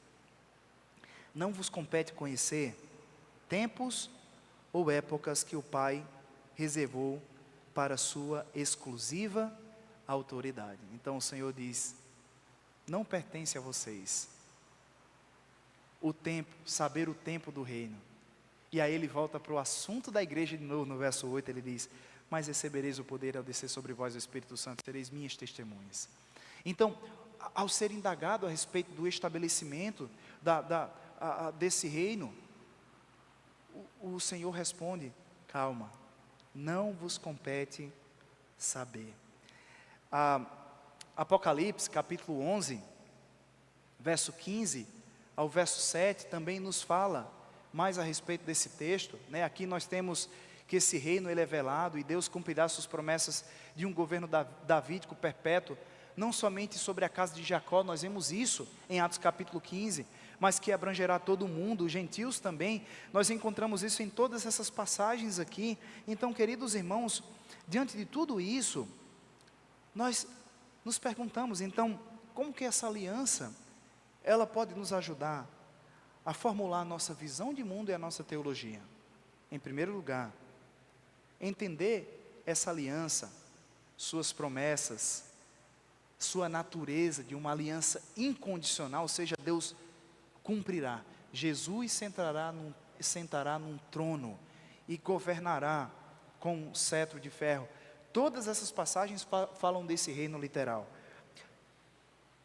não vos compete conhecer tempos ou épocas que o Pai reservou para sua exclusiva autoridade. Então o Senhor diz: não pertence a vocês o tempo, saber o tempo do reino. E aí ele volta para o assunto da igreja de novo, no verso 8 ele diz: mas recebereis o poder ao descer sobre vós o Espírito Santo, sereis minhas testemunhas. Então, ao ser indagado a respeito do estabelecimento desse reino, o Senhor responde: calma, não vos compete saber. Apocalipse capítulo 11, verso 15 ao verso 7 também nos fala mais a respeito desse texto, né? Aqui nós temos que esse reino ele é velado e Deus cumprirá suas promessas de um governo davídico perpétuo, não somente sobre a casa de Jacó, nós vemos isso em Atos capítulo 15, mas que abrangerá todo o mundo, os gentios também. Nós encontramos isso em todas essas passagens aqui. Então, queridos irmãos, diante de tudo isso, nós nos perguntamos, então, como que essa aliança, ela pode nos ajudar a formular a nossa visão de mundo e a nossa teologia? Em primeiro lugar, entender essa aliança, suas promessas, sua natureza de uma aliança incondicional, ou seja, Deus cumprirá. Jesus sentará num trono e governará com um cetro de ferro. Todas essas passagens falam desse reino literal.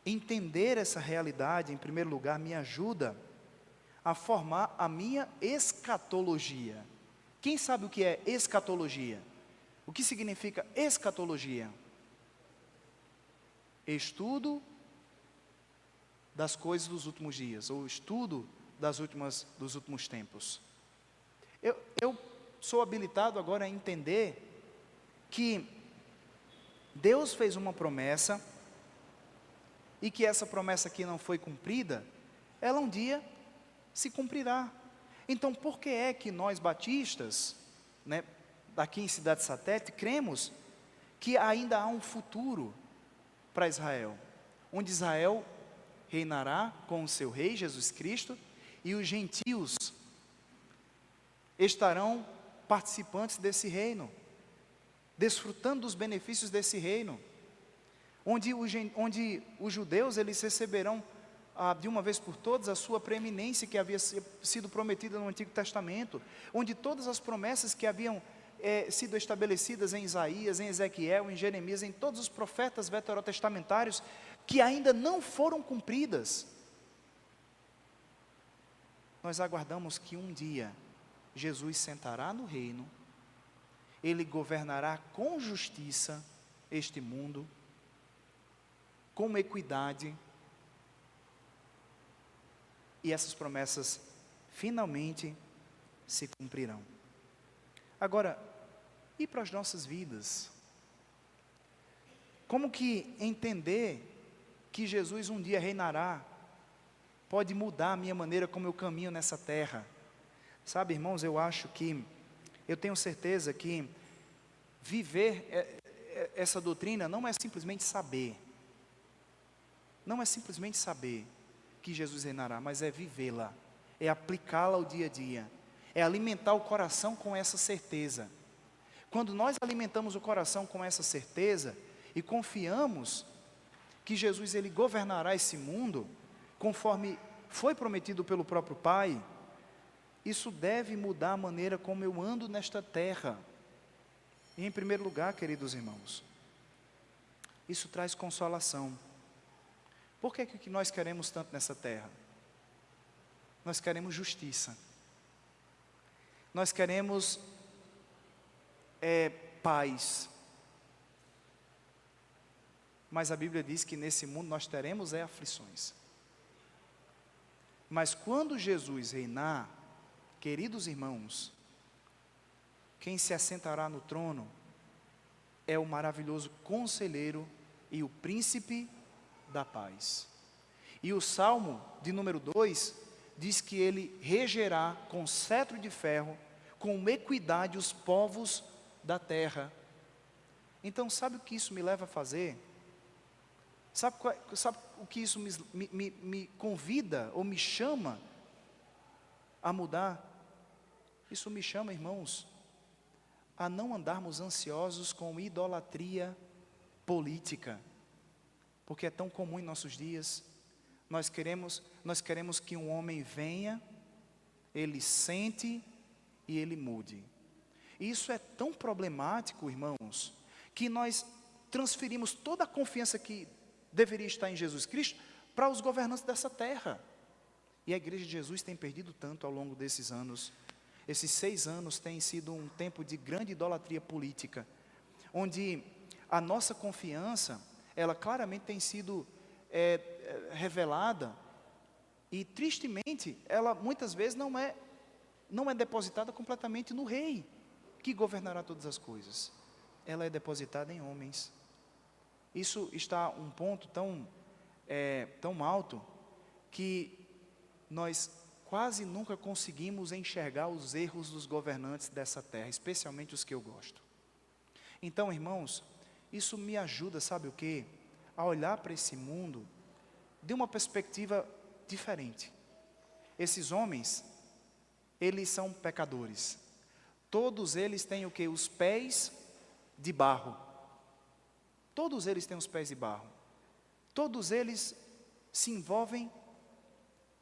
Entender essa realidade, em primeiro lugar, me ajuda a formar a minha escatologia. Quem sabe o que é escatologia? O que significa escatologia? Estudo das coisas dos últimos dias, ou estudo dos últimos tempos. Eu sou habilitado agora a entender que Deus fez uma promessa, e que essa promessa que não foi cumprida, ela um dia se cumprirá. Então, por que é que nós batistas, né, aqui em Cidade Satélite, cremos que ainda há um futuro para Israel, onde Israel reinará com o seu rei, Jesus Cristo, e os gentios estarão participantes desse reino, desfrutando dos benefícios desse reino, onde os judeus eles receberão de uma vez por todas a sua preeminência que havia sido prometida no Antigo Testamento, onde todas as promessas que haviam sido estabelecidas em Isaías, em Ezequiel, em Jeremias, em todos os profetas veterotestamentários, que ainda não foram cumpridas. Nós aguardamos que um dia Jesus sentará no reino, Ele governará com justiça este mundo, com equidade, e essas promessas finalmente se cumprirão. Agora, e para as nossas vidas? Como que entender que Jesus um dia reinará pode mudar a minha maneira como eu caminho nessa terra? Sabe, irmãos, eu tenho certeza que viver essa doutrina não é simplesmente saber. Não é simplesmente saber que Jesus reinará, mas é vivê-la, é aplicá-la ao dia a dia, é alimentar o coração com essa certeza. Quando nós alimentamos o coração com essa certeza e confiamos que Jesus ele governará esse mundo, conforme foi prometido pelo próprio Pai, isso deve mudar a maneira como eu ando nesta terra. E em primeiro lugar, queridos irmãos, isso traz consolação. Por que nós queremos tanto nessa terra? Nós queremos justiça. Nós queremos paz. Mas a Bíblia diz que nesse mundo nós teremos aflições. Mas quando Jesus reinar, queridos irmãos, quem se assentará no trono é o maravilhoso conselheiro e o príncipe da paz. E o Salmo de número 2 diz que ele regerá com cetro de ferro, com equidade os povos da terra. Então sabe o que isso me leva a fazer? Sabe o que isso me convida ou me chama a mudar? Isso me chama, irmãos, a não andarmos ansiosos com idolatria política, porque é tão comum em nossos dias. Nós queremos que um homem venha, ele sente e ele mude. E isso é tão problemático, irmãos, que nós transferimos toda a confiança que deveria estar em Jesus Cristo para os governantes dessa terra. E a igreja de Jesus tem perdido tanto ao longo desses anos. Esses 6 anos têm sido um tempo de grande idolatria política, onde a nossa confiança, ela claramente tem sido revelada, e tristemente, ela muitas vezes não é depositada completamente no rei, que governará todas as coisas. Ela é depositada em homens. Isso está um ponto tão alto, que nós quase nunca conseguimos enxergar os erros dos governantes dessa terra, especialmente os que eu gosto. Então, irmãos, isso me ajuda, sabe o quê? A olhar para esse mundo de uma perspectiva diferente. Esses homens, eles são pecadores. Todos eles têm o quê? Os pés de barro. Todos eles têm os pés de barro. Todos eles se envolvem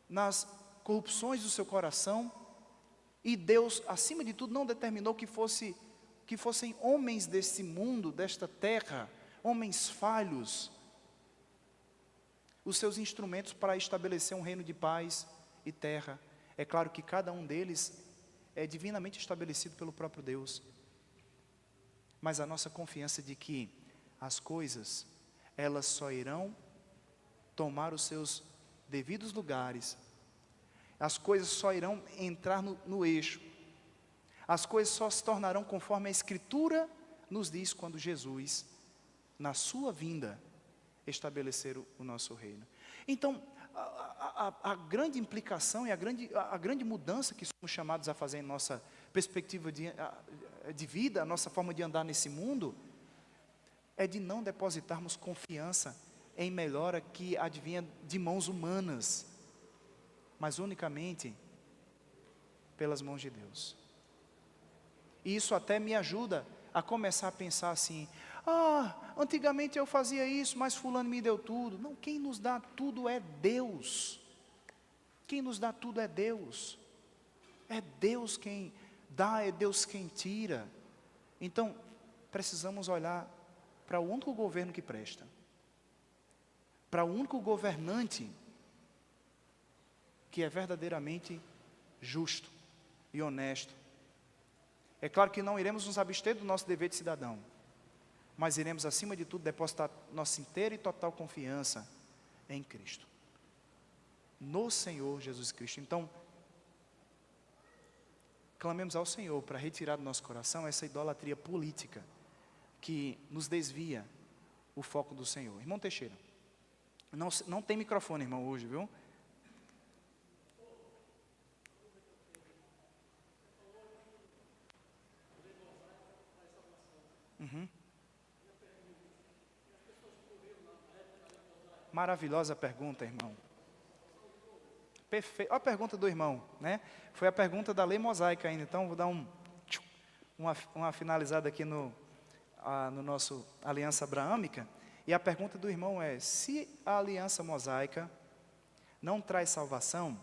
nas corrupções do seu coração, e Deus, acima de tudo, não determinou que fossem homens desse mundo, desta terra, homens falhos, os seus instrumentos para estabelecer um reino de paz e terra. É claro que cada um deles é divinamente estabelecido pelo próprio Deus, mas a nossa confiança de que as coisas, elas só irão tomar os seus devidos lugares, as coisas só irão entrar no eixo, as coisas só se tornarão conforme a Escritura nos diz, quando Jesus, na sua vinda, estabelecer o nosso reino. Então, a grande implicação e a grande mudança que somos chamados a fazer em nossa perspectiva de vida, a nossa forma de andar nesse mundo, é de não depositarmos confiança em melhora que advinha de mãos humanas, mas unicamente pelas mãos de Deus. E isso até me ajuda a começar a pensar assim: antigamente eu fazia isso, mas fulano me deu tudo. Não, quem nos dá tudo é Deus. Quem nos dá tudo é Deus. É Deus quem dá, é Deus quem tira. Então, precisamos olhar para o único governo que presta, para o único governante que é verdadeiramente justo e honesto. É claro que não iremos nos abster do nosso dever de cidadão, mas iremos, acima de tudo, depositar nossa inteira e total confiança em Cristo, no Senhor Jesus Cristo. Então, clamemos ao Senhor para retirar do nosso coração essa idolatria política que nos desvia o foco do Senhor. Irmão Teixeira, não tem microfone, irmão, hoje, viu? Uhum. Maravilhosa pergunta, irmão. Perfeito. Olha a pergunta do irmão, né? Foi a pergunta da lei mosaica ainda. Então, vou dar uma finalizada aqui no nosso aliança abraâmica. E a pergunta do irmão é: se a aliança mosaica não traz salvação,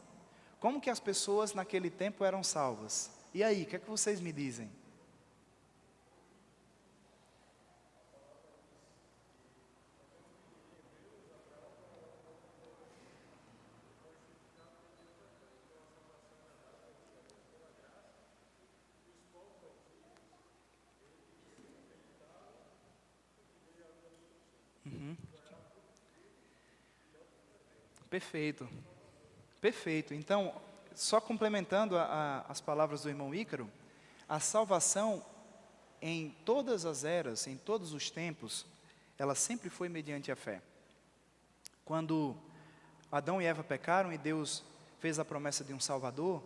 como que as pessoas naquele tempo eram salvas? E aí, o que é que vocês me dizem? Perfeito, perfeito. Então, só complementando as palavras do irmão Ícaro, a salvação em todas as eras, em todos os tempos, ela sempre foi mediante a fé. Quando Adão e Eva pecaram e Deus fez a promessa de um Salvador,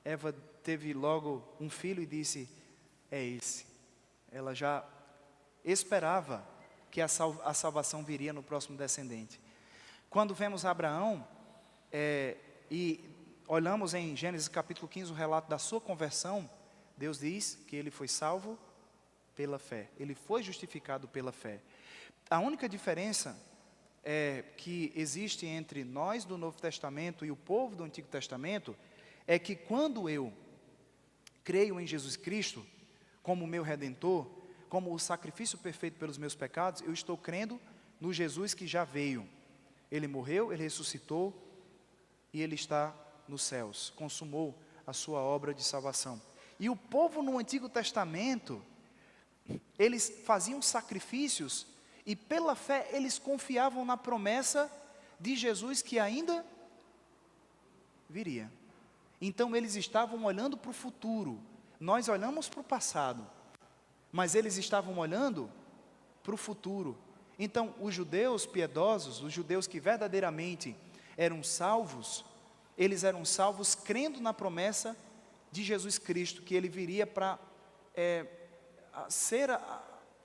Eva teve logo um filho e disse: é esse. Ela já esperava que a salvação viria no próximo descendente. Quando vemos Abraão, e olhamos em Gênesis capítulo 15 o relato da sua conversão, Deus diz que ele foi salvo pela fé. Ele foi justificado pela fé. A única diferença que existe entre nós do Novo Testamento e o povo do Antigo Testamento é que quando eu creio em Jesus Cristo como meu Redentor, como o sacrifício perfeito pelos meus pecados, eu estou crendo no Jesus que já veio. Ele morreu, Ele ressuscitou e Ele está nos céus, consumou a sua obra de salvação. E o povo no Antigo Testamento, eles faziam sacrifícios e pela fé eles confiavam na promessa de Jesus que ainda viria. Então eles estavam olhando para o futuro, nós olhamos para o passado, mas eles estavam olhando para o futuro. Então, os judeus piedosos, os judeus que verdadeiramente eram salvos, eles eram salvos crendo na promessa de Jesus Cristo, que Ele viria para ser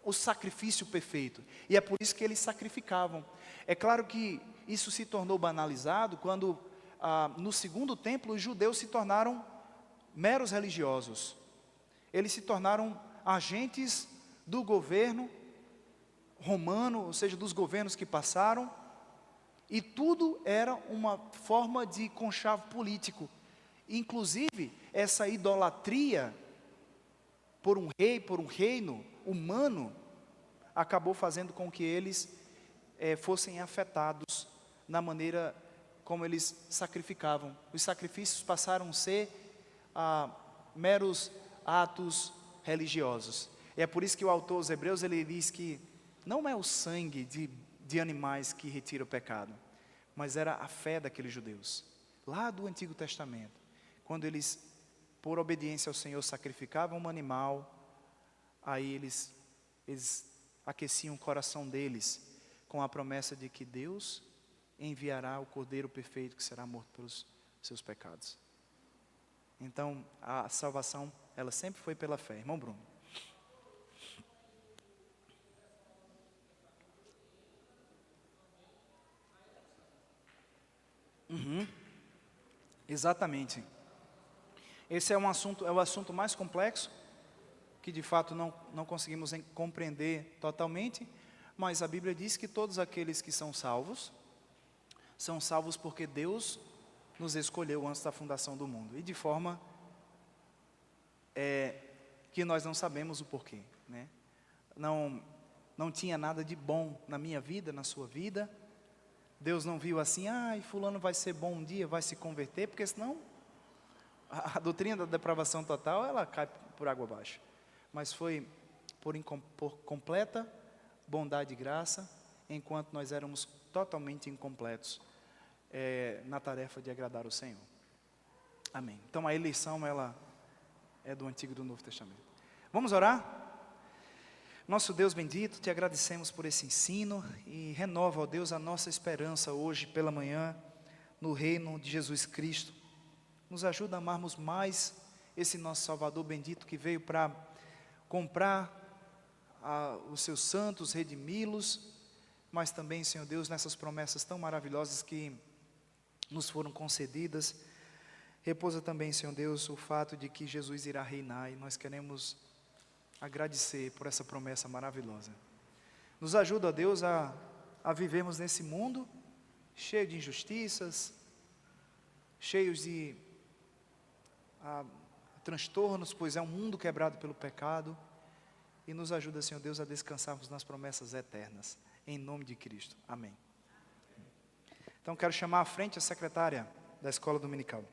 o sacrifício perfeito. E é por isso que eles sacrificavam. É claro que isso se tornou banalizado quando, no segundo templo, os judeus se tornaram meros religiosos. Eles se tornaram agentes do governo romano, ou seja, dos governos que passaram, e tudo era uma forma de conchavo político. Inclusive, essa idolatria por um rei, por um reino humano, acabou fazendo com que eles fossem afetados na maneira como eles sacrificavam. Os sacrifícios passaram a ser meros atos religiosos. E é por isso que o autor aos Hebreus, ele diz que não é o sangue de animais que retira o pecado, mas era a fé daqueles judeus, lá do Antigo Testamento, quando eles, por obediência ao Senhor, sacrificavam um animal, aí eles aqueciam o coração deles, com a promessa de que Deus enviará o Cordeiro perfeito, que será morto pelos seus pecados. Então, a salvação, ela sempre foi pela fé. Irmão Bruno. Exatamente. Esse é o assunto mais complexo, que de fato não conseguimos compreender totalmente, mas a Bíblia diz que todos aqueles que são salvos porque Deus nos escolheu antes da fundação do mundo, e de forma que nós não sabemos o porquê, né? Não tinha nada de bom na minha vida, na sua vida. Deus não viu assim: fulano vai ser bom um dia, vai se converter, porque senão a doutrina da depravação total, ela cai por água abaixo. Mas foi por completa bondade e graça, enquanto nós éramos totalmente incompletos na tarefa de agradar o Senhor. Amém. Então a eleição, ela é do Antigo e do Novo Testamento. Vamos orar? Nosso Deus bendito, te agradecemos por esse ensino e renova, ó Deus, a nossa esperança hoje pela manhã no reino de Jesus Cristo. Nos ajuda a amarmos mais esse nosso Salvador bendito que veio para comprar os seus santos, redimi-los, mas também, Senhor Deus, nessas promessas tão maravilhosas que nos foram concedidas. Repousa também, Senhor Deus, o fato de que Jesus irá reinar e nós queremos agradecer por essa promessa maravilhosa. Nos ajuda, ó Deus, a vivermos nesse mundo cheio de injustiças, cheios de transtornos, pois é um mundo quebrado pelo pecado. E nos ajuda, Senhor Deus, a descansarmos nas promessas eternas. Em nome de Cristo. Amém. Então quero chamar à frente a secretária da Escola Dominical.